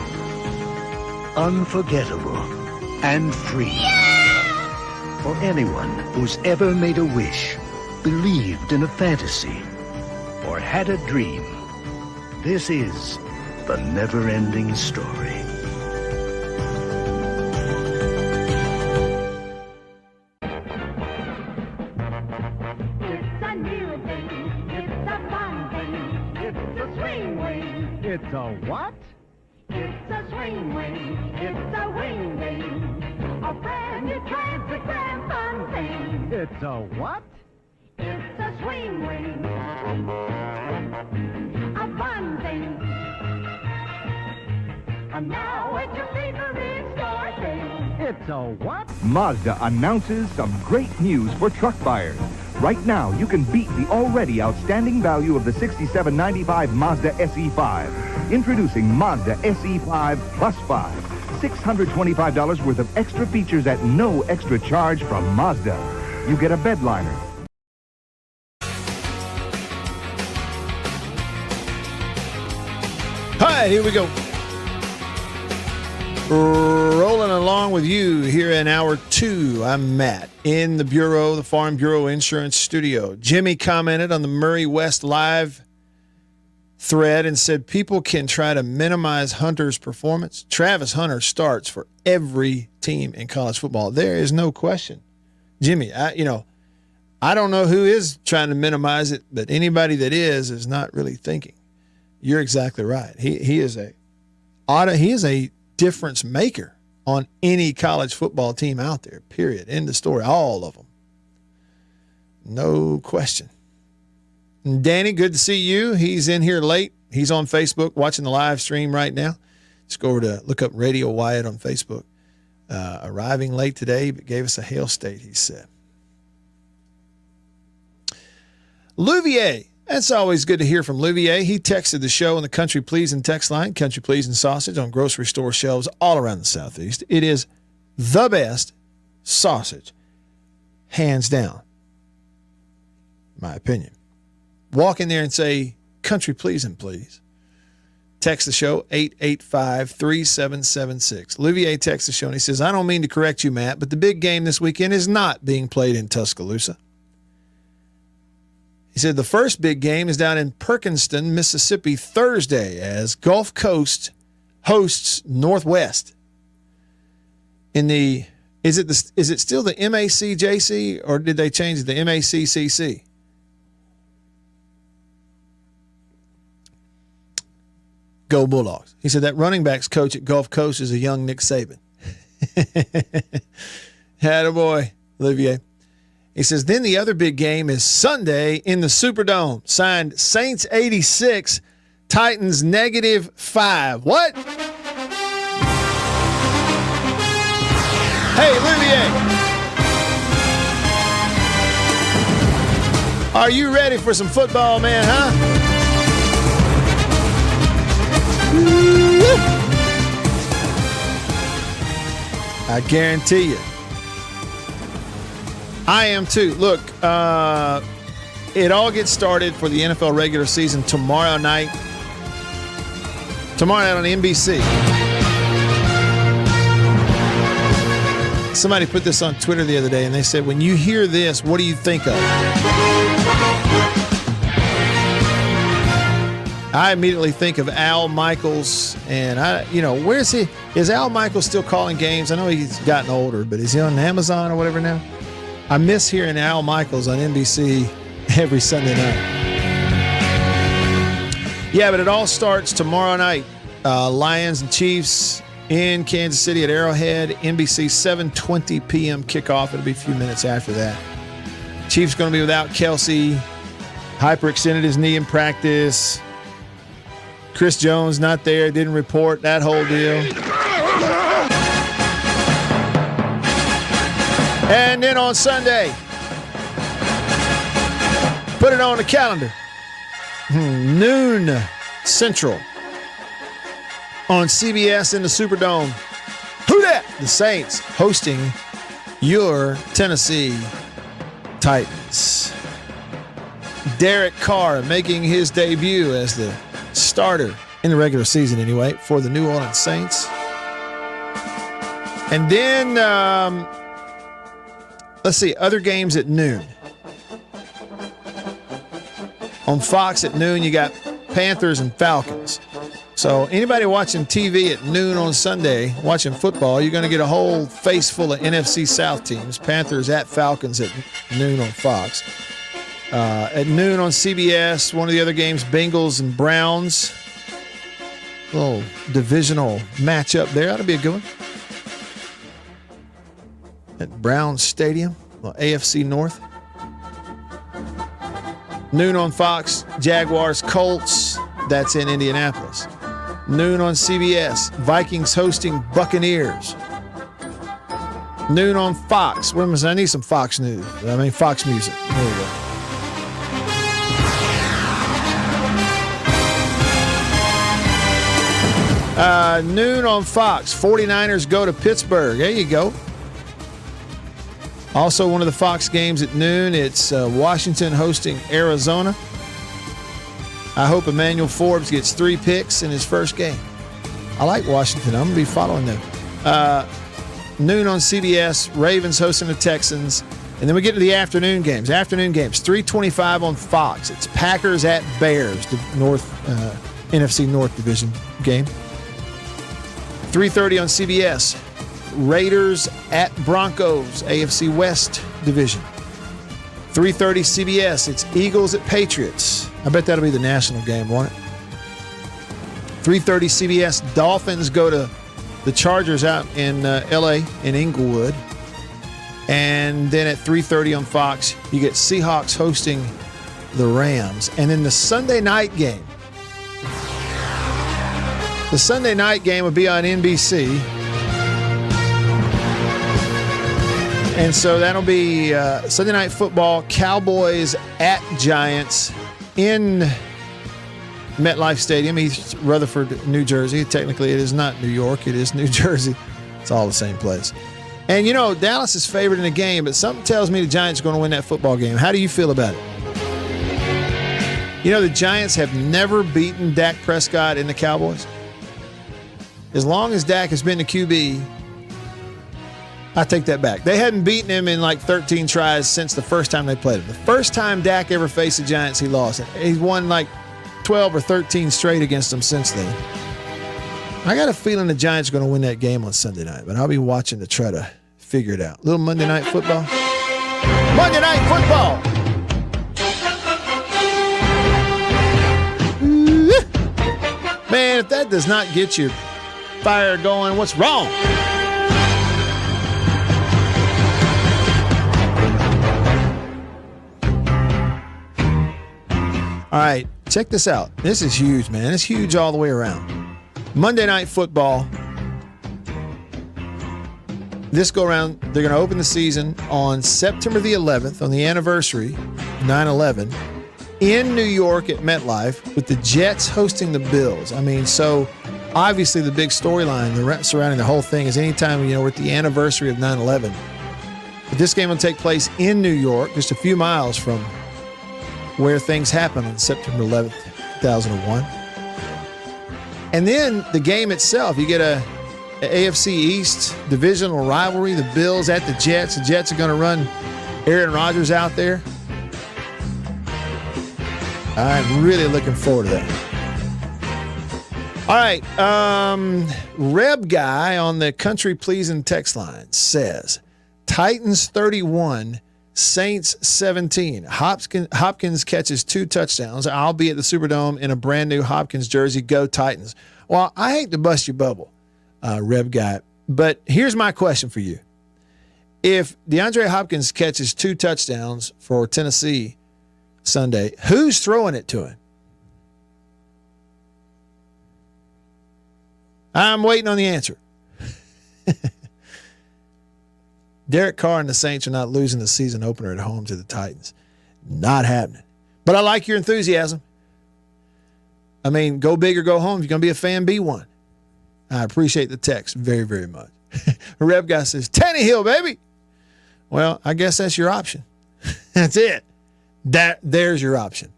unforgettable and free. For anyone who's ever made a wish, believed in a fantasy, or had a dream, this is the never-ending story. It's a new thing. It's a fun thing. It's a swing wing. It's a what? It's a swing wing. It's a wing wing. A brand new grand fun thing. It's a what? It's a swing wing. A fun thing. And now it's your favorite store thing. It's a what? Mazda announces some great news for truck buyers. Right now, you can beat the already outstanding value of the $67.95 Mazda SE5. Introducing Mazda SE5 Plus 5. $625 worth of extra features at no extra charge from Mazda. You get a bed liner. All right, here we go. Rolling along with you here in hour 2. I'm Matt in the Bureau, the Farm Bureau Insurance Studio. Jimmy commented on the Murray West Live thread and said people can try to minimize Hunter's performance. Travis Hunter starts for every team in college football. There is no question. Jimmy, I don't know who is trying to minimize it, but anybody that is not really thinking. You're exactly right. He is a difference maker on any college football team out there, period. End of story. All of them. No question. And Danny, good to see you. He's in here late. He's on Facebook watching the live stream right now. Just go over to look up Radio Wyatt on Facebook. Arriving late today, but gave us a hail state, he said. Louvier. That's always good to hear from Louvier. He texted the show on the Country Pleasin' text line, Country Pleasin' sausage on grocery store shelves all around the Southeast. It is the best sausage, hands down, my opinion. Walk in there and say, Country Pleasin', please. Text the show, 885-3776. Louvier texts the show and he says, I don't mean to correct you, Matt, but the big game this weekend is not being played in Tuscaloosa. He said the first big game is down in Perkinston, Mississippi, Thursday as Gulf Coast hosts Northwest. Is it still the MACJC or did they change it to the MACCC? Go Bulldogs. He said that running backs coach at Gulf Coast is a young Nick Saban. Attaboy, Olivier. He says, then the other big game is Sunday in the Superdome. Signed Saints 86, Titans -5. What? Hey, Olivier. Are you ready for some football, man, huh? I guarantee you. I am too. Look, it all gets started for the NFL regular season tomorrow night. Tomorrow night on NBC. Somebody put this on Twitter the other day, and they said, when you hear this, what do you think of? I immediately think of Al Michaels, and where's he? Is Al Michaels still calling games? I know he's gotten older, but is he on Amazon or whatever now? I miss hearing Al Michaels on NBC every Sunday night. Yeah, but it all starts tomorrow night. Lions and Chiefs in Kansas City at Arrowhead. NBC 7:20 p.m. kickoff. It'll be a few minutes after that. Chiefs going to be without Kelsey. Hyperextended his knee in practice. Chris Jones not there. Didn't report that whole deal. And then on Sunday, put it on the calendar. Noon Central on CBS in the Superdome. Who dat? The Saints hosting your Tennessee Titans. Derek Carr making his debut as the starter in the regular season anyway for the New Orleans Saints. And then, let's see, other games at noon. On Fox at noon, you got Panthers and Falcons. So anybody watching TV at noon on Sunday, watching football, you're going to get a whole face full of NFC South teams. Panthers at Falcons at noon on Fox. At noon on CBS, one of the other games, Bengals and Browns. A little divisional matchup there. That'll be a good one. At Browns Stadium, well, AFC North. Noon on Fox, Jaguars, Colts. That's in Indianapolis. Noon on CBS, Vikings hosting Buccaneers. Noon on Fox. Wait a minute, I need some Fox news. Fox music. There we go. Noon on Fox, 49ers go to Pittsburgh. There you go. Also, one of the Fox games at noon, it's Washington hosting Arizona. I hope Emmanuel Forbes gets 3 picks in his first game. I like Washington. I'm going to be following them. Noon on CBS, Ravens hosting the Texans. And then we get to the afternoon games. 3:25 on Fox. It's Packers at Bears, the NFC North Division game. 3:30 on CBS. Raiders at Broncos, AFC West Division. 3:30 CBS, it's Eagles at Patriots. I bet that'll be the national game, won't it? 3:30 CBS, Dolphins go to the Chargers out in L.A. in Inglewood. And then at 3:30 on Fox, you get Seahawks hosting the Rams. And then the Sunday night game. The Sunday night game will be on NBC. And so that'll be Sunday Night Football, Cowboys at Giants in MetLife Stadium, East Rutherford, New Jersey. Technically, it is not New York. It is New Jersey. It's all the same place. And, you know, Dallas is favored in the game, but something tells me the Giants are going to win that football game. How do you feel about it? You know, the Giants have never beaten Dak Prescott in the Cowboys. As long as Dak has been the QB, I take that back. They hadn't beaten him in like 13 tries since the first time they played him. The first time Dak ever faced the Giants, he lost. He's won like 12 or 13 straight against them since then. I got a feeling the Giants are going to win that game on Sunday night, but I'll be watching to try to figure it out. Little Monday Night Football. Monday Night Football! Man, if that does not get your fire going, what's wrong? All right, check this out. This is huge, man. It's huge all the way around. Monday Night Football. This go around, they're going to open the season on September the 11th, on the anniversary, 9/11, in New York at MetLife, with the Jets hosting the Bills. I mean, so obviously the big storyline surrounding the whole thing is anytime, you know, we're at the anniversary of 9/11. But this game will take place in New York, just a few miles from where things happened on September 11th, 2001. And then the game itself, you get a AFC East divisional rivalry, the Bills at the Jets. The Jets are going to run Aaron Rodgers out there. I'm really looking forward to that. All right. Reb Guy on the Country Pleasing text line says, Titans 31, Saints 17. Hopkins catches 2 touchdowns. I'll be at the Superdome in a brand new Hopkins jersey. Go Titans. Well, I hate to bust your bubble, Reb Guy, but here's my question for you. If DeAndre Hopkins catches 2 touchdowns for Tennessee Sunday, who's throwing it to him? I'm waiting on the answer. Derek Carr and the Saints are not losing the season opener at home to the Titans. Not happening. But I like your enthusiasm. I mean, go big or go home. If you're going to be a fan, be one. I appreciate the text very, very much. Reb Guy says, Tannehill, baby. Well, I guess that's your option. That's it. There's your option.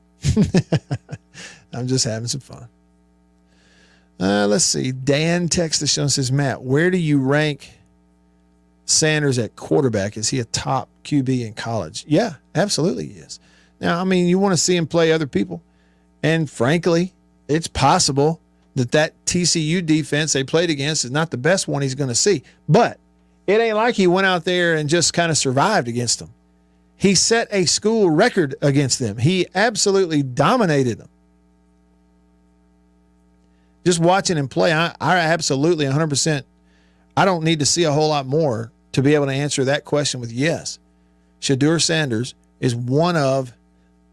I'm just having some fun. Let's see. Dan texts the show and says, Matt, where do you rank Sanders at quarterback? Is he a top QB in college? Yeah, absolutely he is. Now, I mean, you want to see him play other people. And frankly, it's possible that TCU defense they played against is not the best one he's going to see. But it ain't like he went out there and just kind of survived against them. He set a school record against them. He absolutely dominated them. Just watching him play, I absolutely 100%, I don't need to see a whole lot more to be able to answer that question with yes. Shedeur Sanders is one of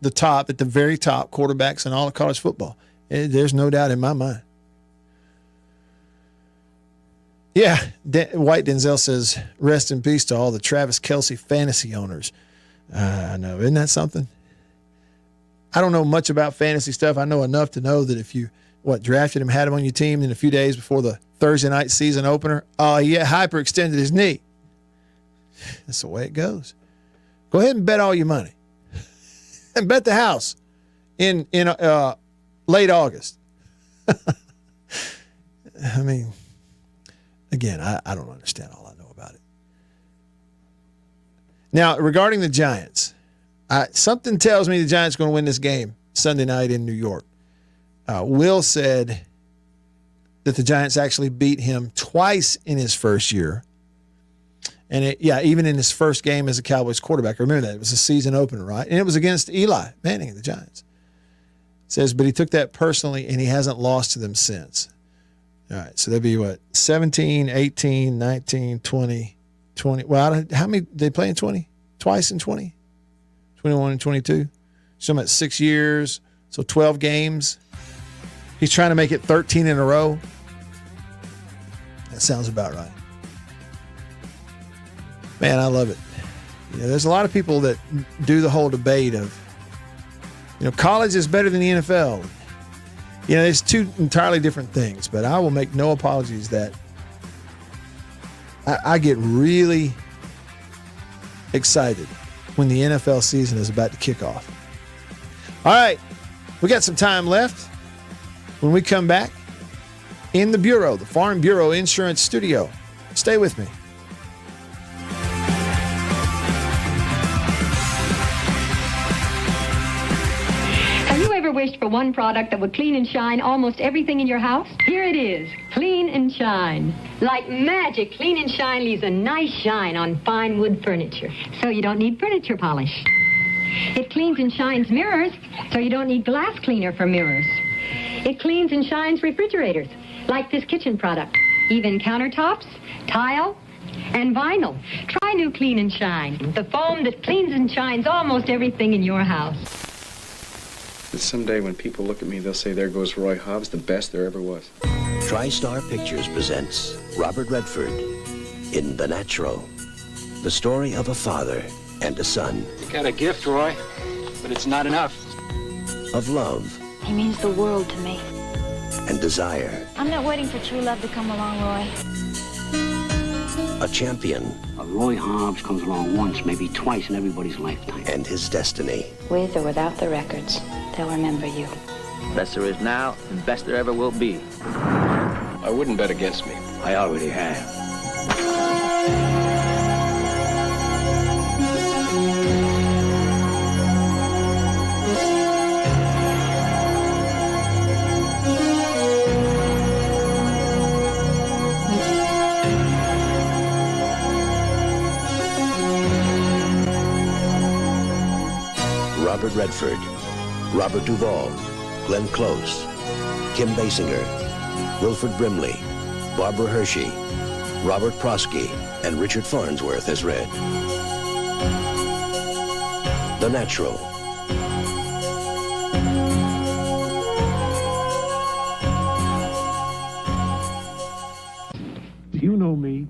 the top, at the very top quarterbacks in all of college football. There's no doubt in my mind. Yeah, White Denzel says, rest in peace to all the Travis Kelce fantasy owners. I know, isn't that something? I don't know much about fantasy stuff. I know enough to know that if you, drafted him, had him on your team, and a few days before the Thursday night season opener, he hyperextended his knee. That's the way it goes. Go ahead and bet all your money. And bet the house in late August. I mean, again, I don't understand all I know about it. Now, regarding the Giants, something tells me the Giants are going to win this game Sunday night in New York. Will said that the Giants actually beat him twice in his first year. And even in his first game as a Cowboys quarterback, remember that it was a season opener, right? And it was against Eli Manning and the Giants. Says, but he took that personally and he hasn't lost to them since. All right, so that'd be 17, 18, 19, 20, 20. Well, how many did they play in 20? Twice in 20? 21 and 22? So I'm at 6 years, so 12 games. He's trying to make it 13 in a row. That sounds about right. Man, I love it. There's a lot of people that do the whole debate of, college is better than the NFL. It's two entirely different things, but I will make no apologies that I get really excited when the NFL season is about to kick off. All right, we got some time left. When we come back, in the Bureau, the Farm Bureau Insurance Studio. Stay with me. Wished for one product that would clean and shine almost everything in your house? Here it is. Clean and Shine. Like magic, Clean and Shine leaves a nice shine on fine wood furniture, so you don't need furniture polish. It cleans and shines mirrors, so you don't need glass cleaner for mirrors. It cleans and shines refrigerators, like this kitchen product. Even countertops, tile, and vinyl. Try new Clean and Shine, the foam that cleans and shines almost everything in your house. Someday when people look at me, they'll say, there goes Roy Hobbs, the best there ever was. TriStar Pictures presents Robert Redford in The Natural, the story of a father and a son. You got a gift, Roy, but it's not enough. Of love. He means the world to me. And desire. I'm not waiting for true love to come along, Roy. A champion. Roy Hobbs comes along once, maybe twice in everybody's lifetime. And his destiny. With or without the records, they'll remember you. Best there is now, and best there ever will be. I wouldn't bet against me. I already have. Robert Redford, Robert Duvall, Glenn Close, Kim Basinger, Wilford Brimley, Barbara Hershey, Robert Prosky, and Richard Farnsworth as read. The Natural. You know me.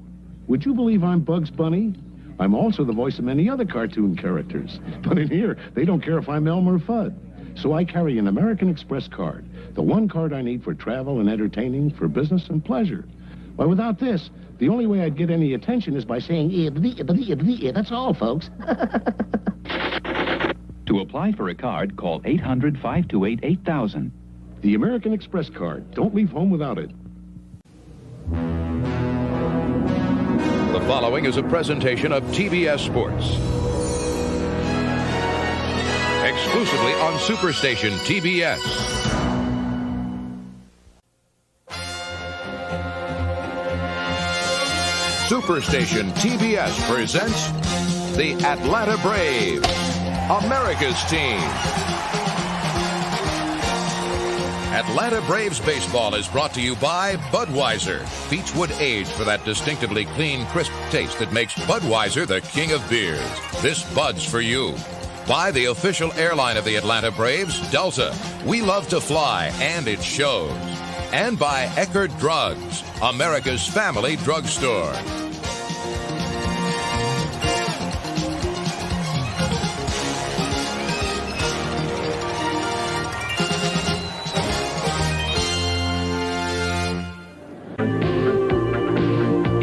Would you believe I'm Bugs Bunny? I'm also the voice of many other cartoon characters. But in here, they don't care if I'm Elmer Fudd. So I carry an American Express card, the one card I need for travel and entertaining, for business and pleasure. Why, without this, the only way I'd get any attention is by saying, that's all, folks. To apply for a card, call 800-528-8000. The American Express card. Don't leave home without it. The following is a presentation of TBS Sports. Exclusively on Superstation TBS. Superstation TBS presents the Atlanta Braves, America's team. Atlanta Braves baseball is brought to you by Budweiser. Beechwood aged for that distinctively clean, crisp taste that makes Budweiser the king of beers. This Bud's for you. By the official airline of the Atlanta Braves, Delta. We love to fly, and it shows. And by Eckerd Drugs, America's family drugstore.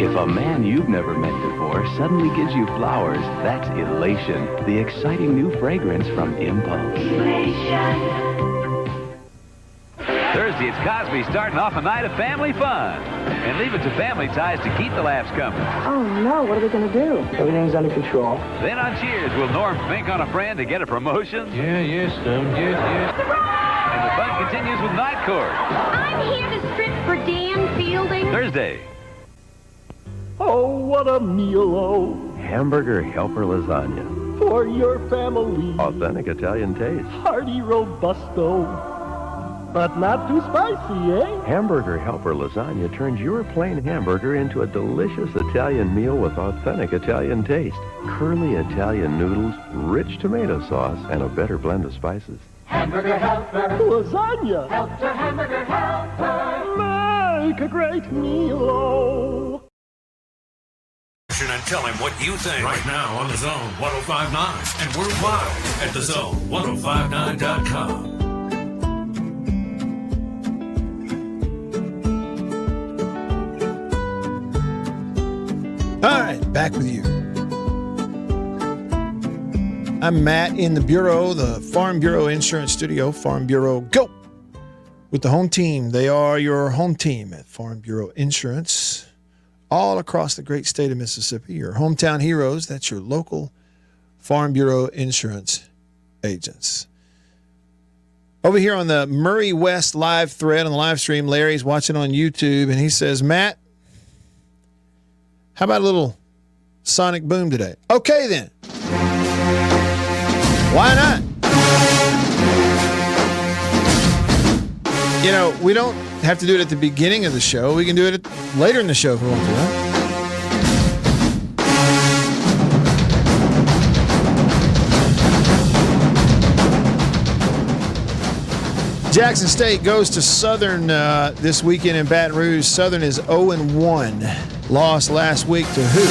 If a man you've never met before suddenly gives you flowers, that's elation. The exciting new fragrance from Impulse. Thursday, it's Cosby starting off a night of family fun. And leave it to Family Ties to keep the laughs coming. Oh, no. What are we going to do? Everything's under control. Then on Cheers, will Norm fink on a friend to get a promotion? Yeah, yes, Stone. Yes. And the fun continues with Night Court. I'm here to strip for Dan Fielding. Thursday. Oh, what a meal, oh, Hamburger helper lasagna. for your family. Authentic Italian taste. Hearty robusto, but not too spicy, eh? Hamburger helper lasagna turns your plain hamburger into a delicious Italian meal with authentic Italian taste. Curly Italian noodles, rich tomato sauce, and a better blend of spices. Hamburger helper. Lasagna. Helper, hamburger helper. Make a great meal, oh. And tell him what you think right now on the Zone 1059 and worldwide at thezone1059.com. All right, back with you. I'm Matt in the Bureau, the Farm Bureau Insurance Studio. Farm Bureau, go! With the home team. They are your home team at Farm Bureau Insurance. All across the great state of Mississippi, your hometown heroes, that's your local Farm Bureau insurance agents. Over here on the Murray West live thread on the live stream, Larry's watching on YouTube, and he says, Matt, how about a little sonic boom today? Okay, then. Why not? You know, we don't have to do it at the beginning of the show. We can do it later in the show if we want to, right? Jackson State goes to Southern this weekend in Baton Rouge. Southern is 0-1. Lost last week to who?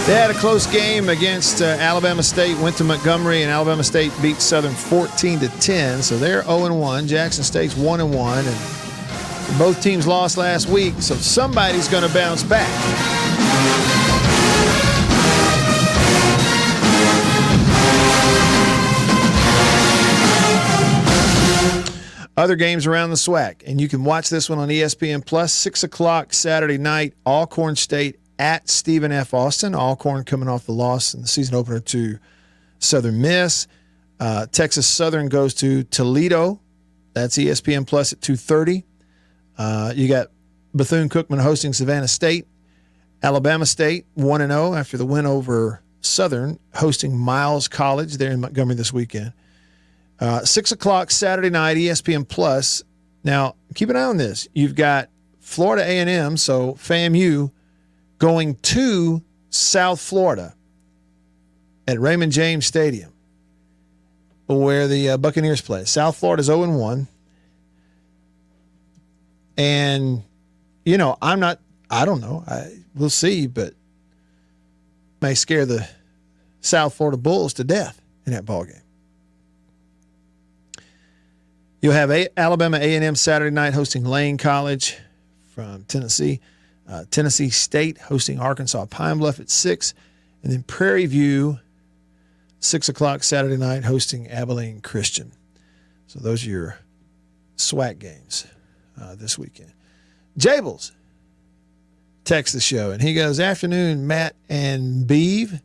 They had a close game against Alabama State, went to Montgomery, and Alabama State beat Southern 14-10. So they're 0-1. Jackson State's 1-1, and both teams lost last week. So somebody's going to bounce back. Other games around the SWAC, and you can watch this one on ESPN Plus, 6 o'clock Saturday night. Alcorn State at Stephen F. Austin. Alcorn coming off the loss in the season opener to Southern Miss. Texas Southern goes to Toledo. That's ESPN Plus at 2:30. You got Bethune-Cookman hosting Savannah State. Alabama State 1-0 after the win over Southern, hosting Miles College there in Montgomery this weekend. 6 o'clock Saturday night, ESPN Plus. Now, keep an eye on this. You've got Florida A&M, so FAMU, going to South Florida at Raymond James Stadium, where the Buccaneers play. South Florida's 0-1. And, you know, I don't know. We'll see, but may scare the South Florida Bulls to death. in that ball game. You'll have Alabama A&M Saturday night hosting Lane College from Tennessee. Tennessee State hosting Arkansas Pine Bluff at 6. And then Prairie View, 6 o'clock Saturday night, hosting Abilene Christian. So those are your SWAC games this weekend. Jables texts the show, and he goes, afternoon, Matt and Beeve. He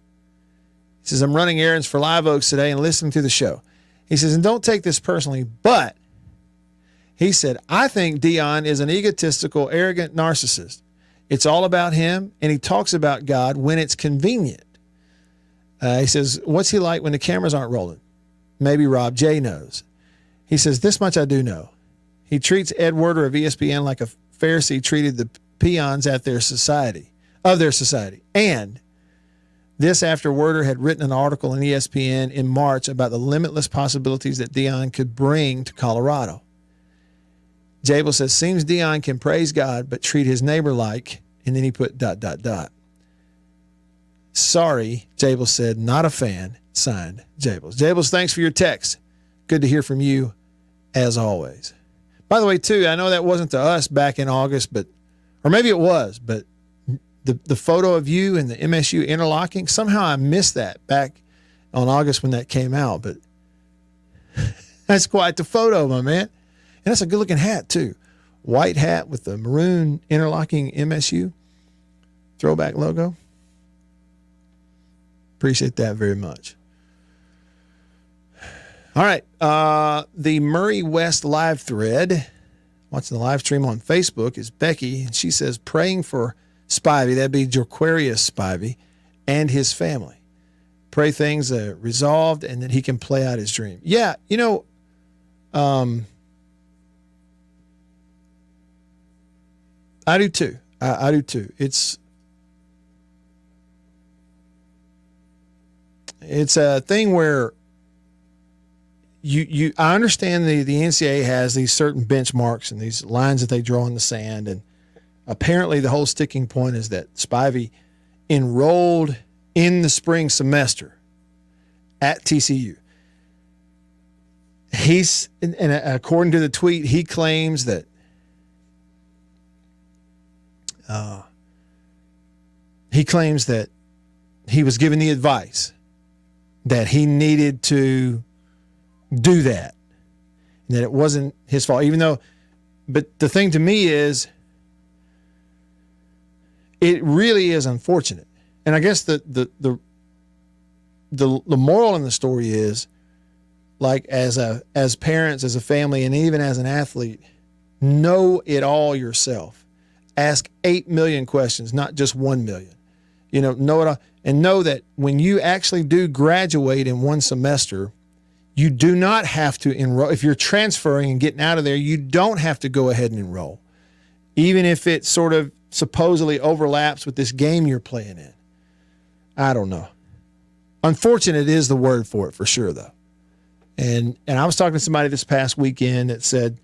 says, I'm running errands for Live Oaks today and listening to the show. He says, and don't take this personally, but he said, I think Dion is an egotistical, arrogant narcissist. It's all about him, and he talks about God when it's convenient. He says, what's he like when the cameras aren't rolling? Maybe Rob J knows. He says, this much I do know. He treats Ed Werder of ESPN like a Pharisee treated the peons of their society. And this after Werder had written an article in ESPN in March about the limitless possibilities that Dion could bring to Colorado. Jabel says, seems Dion can praise God but treat his neighbor like, and then he put ... Sorry, Jabel said, not a fan. Signed, Jables. Jables, thanks for your text. Good to hear from you, as always. By the way, too, I know that wasn't to us back in August, or maybe it was, but the photo of you and the MSU interlocking, somehow I missed that back on August when that came out, but that's quite the photo, my man. And that's a good-looking hat, too. White hat with the maroon interlocking MSU throwback logo. Appreciate that very much. All right. The Murray West live thread, watching the live stream on Facebook, is Becky. And she says, praying for Spivey, that'd be Joquarius Spivey, and his family. Pray things are resolved and that he can play out his dream. Yeah, I do too. I do too. It's a thing where I understand the NCAA has these certain benchmarks and these lines that they draw in the sand, and apparently the whole sticking point is that Spivey enrolled in the spring semester at TCU. And according to the tweet, he claims that he was given the advice that he needed to do that, and that it wasn't his fault, but the thing to me is it really is unfortunate. And I guess the moral in the story is, like, as parents, as a family, and even as an athlete, know it all yourself. Ask 8 million questions, not just 1 million. Know it all. And know that when you actually do graduate in one semester, you do not have to enroll. If you're transferring and getting out of there, you don't have to go ahead and enroll, even if it sort of supposedly overlaps with this game you're playing in. I don't know. Unfortunate is the word for it, for sure, though. And I was talking to somebody this past weekend that said,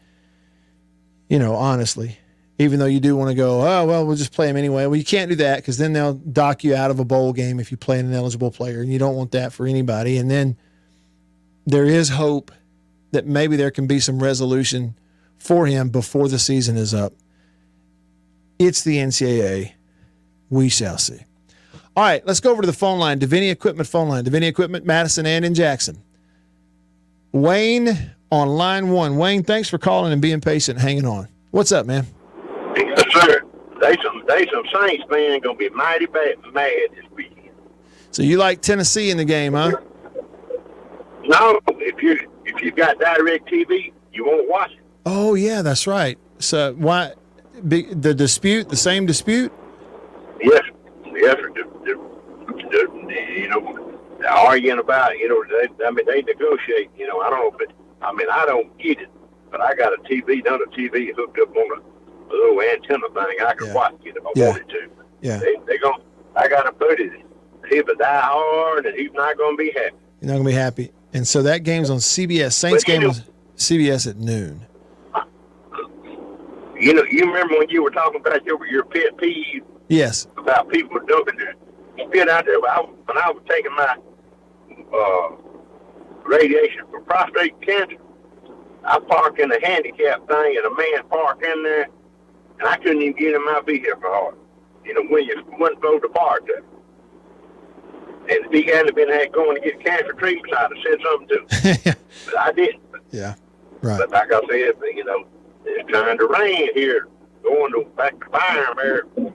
honestly, even though you do want to go, oh, well, we'll just play them anyway. Well, you can't do that because then they'll dock you out of a bowl game if you play an ineligible player, and you don't want that for anybody. And then there is hope that maybe there can be some resolution for him before the season is up. It's the NCAA. We shall see. All right, let's go over to the phone line, Davini Equipment phone line. Davini Equipment, Madison and in Jackson. Wayne on line 1. Wayne, thanks for calling and being patient and hanging on. What's up, man? Yes, sir. They some Saints fans gonna be mighty mad this weekend. So you like Tennessee in the game, huh? No, if you got direct TV, you won't watch it. Oh yeah, that's right. So why the dispute? The same dispute? Yes. They're arguing about they negotiate. I don't know, but I don't get it. But I got a TV hooked up on a little antenna thing. I can watch it if I wanted to. Yeah. I got to put it. He'll die hard, and he's not going to be happy. You're not going to be happy. And so that game's on CBS. Saints game was CBS at noon. You remember when you were talking about your pet peeve? Yes. About people dumping their spit out there. When I was taking my radiation for prostate cancer. I parked in a handicap thing, and a man parked in there, and I couldn't even get in my vehicle hard. You know, when you wouldn't go to park there. And if he hadn't been going to get cancer treatment, I'd have said something to him. But I didn't. Yeah, right. But like I said, you know, it's trying to rain here, going back to Byram there. And,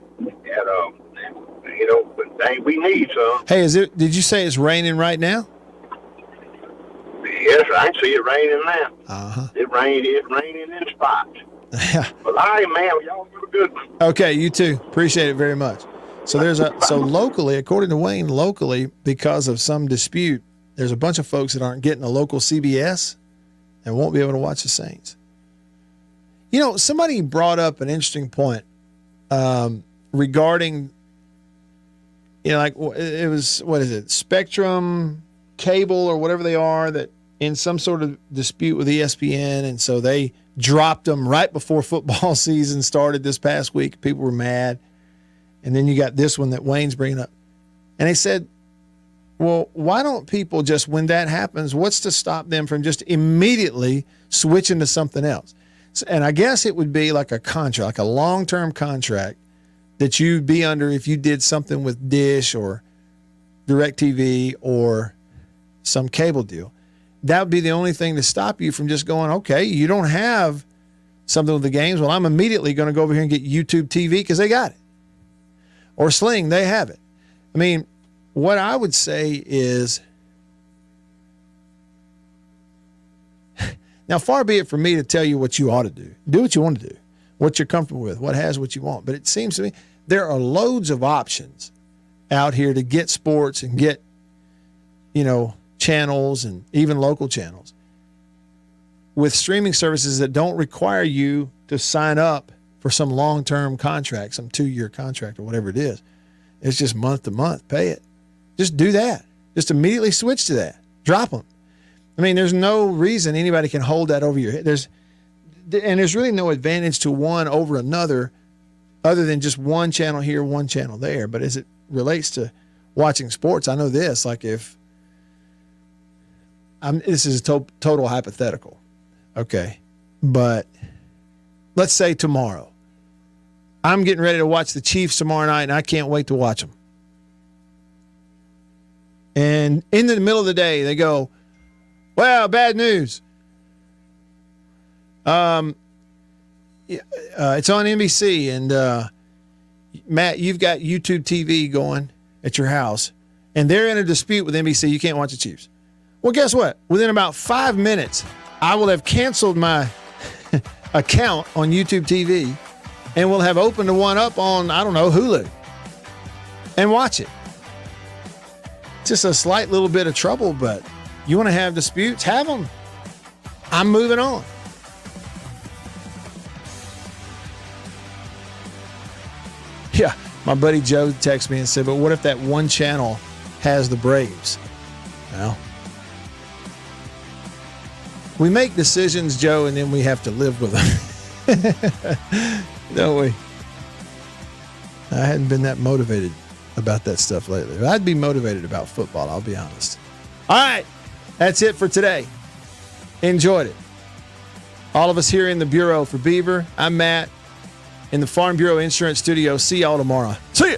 you know, but dang, we need some. Hey, did you say it's raining right now? Yes, I can see it raining now. Uh-huh. It's raining in spots. Yeah. Well, all right, man. Y'all have a good one. Okay, you too. Appreciate it very much. So locally, according to Wayne, because of some dispute, there's a bunch of folks that aren't getting a local CBS and won't be able to watch the Saints. You know, somebody brought up an interesting point regarding, you know, like it was, what is it, Spectrum, Cable, or whatever they are, that in some sort of dispute with ESPN, and so they dropped them right before football season started this past week. People were mad. And then you got this one that Wayne's bringing up. And they said, well, why don't people just, when that happens, what's to stop them from just immediately switching to something else? And I guess it would be like a contract, like a long-term contract that you'd be under if you did something with Dish or DirecTV or some cable deal. That would be the only thing to stop you from just going, okay, you don't have something with the games. Well, I'm immediately going to go over here and get YouTube TV because they got it. Or Sling, they have it. I mean, what I would say is, now far be it from me to tell you what you ought to do. Do what you want to do, what you're comfortable with, what has what you want. But it seems to me there are loads of options out here to get sports and get, you know, channels and even local channels with streaming services that don't require you to sign up for some long-term contract, some 2-year contract or whatever it is. It's just month to month. Pay it. Just do that. Just immediately switch to that. Drop them. I mean, there's no reason anybody can hold that over your head. There's really no advantage to one over another other than just one channel here, one channel there. But as it relates to watching sports, I know this, like if this is a total hypothetical. Okay. But let's say tomorrow, I'm getting ready to watch the Chiefs tomorrow night, and I can't wait to watch them. And in the middle of the day, they go, well, bad news. It's on NBC, and Matt, you've got YouTube TV going at your house, and they're in a dispute with NBC. You can't watch the Chiefs. Well, guess what? Within about 5 minutes, I will have canceled my account on YouTube TV and we'll have opened one up on, I don't know, Hulu and watch it. Just a slight little bit of trouble, but you want to have disputes? Have them. I'm moving on. Yeah, my buddy Joe texted me and said, but what if that one channel has the Braves? Well, we make decisions, Joe, and then we have to live with them. Don't we? I hadn't been that motivated about that stuff lately. I'd be motivated about football, I'll be honest. All right, that's it for today. Enjoyed it. All of us here in the Bureau for Beaver. I'm Matt in the Farm Bureau Insurance Studio. See y'all tomorrow. See ya.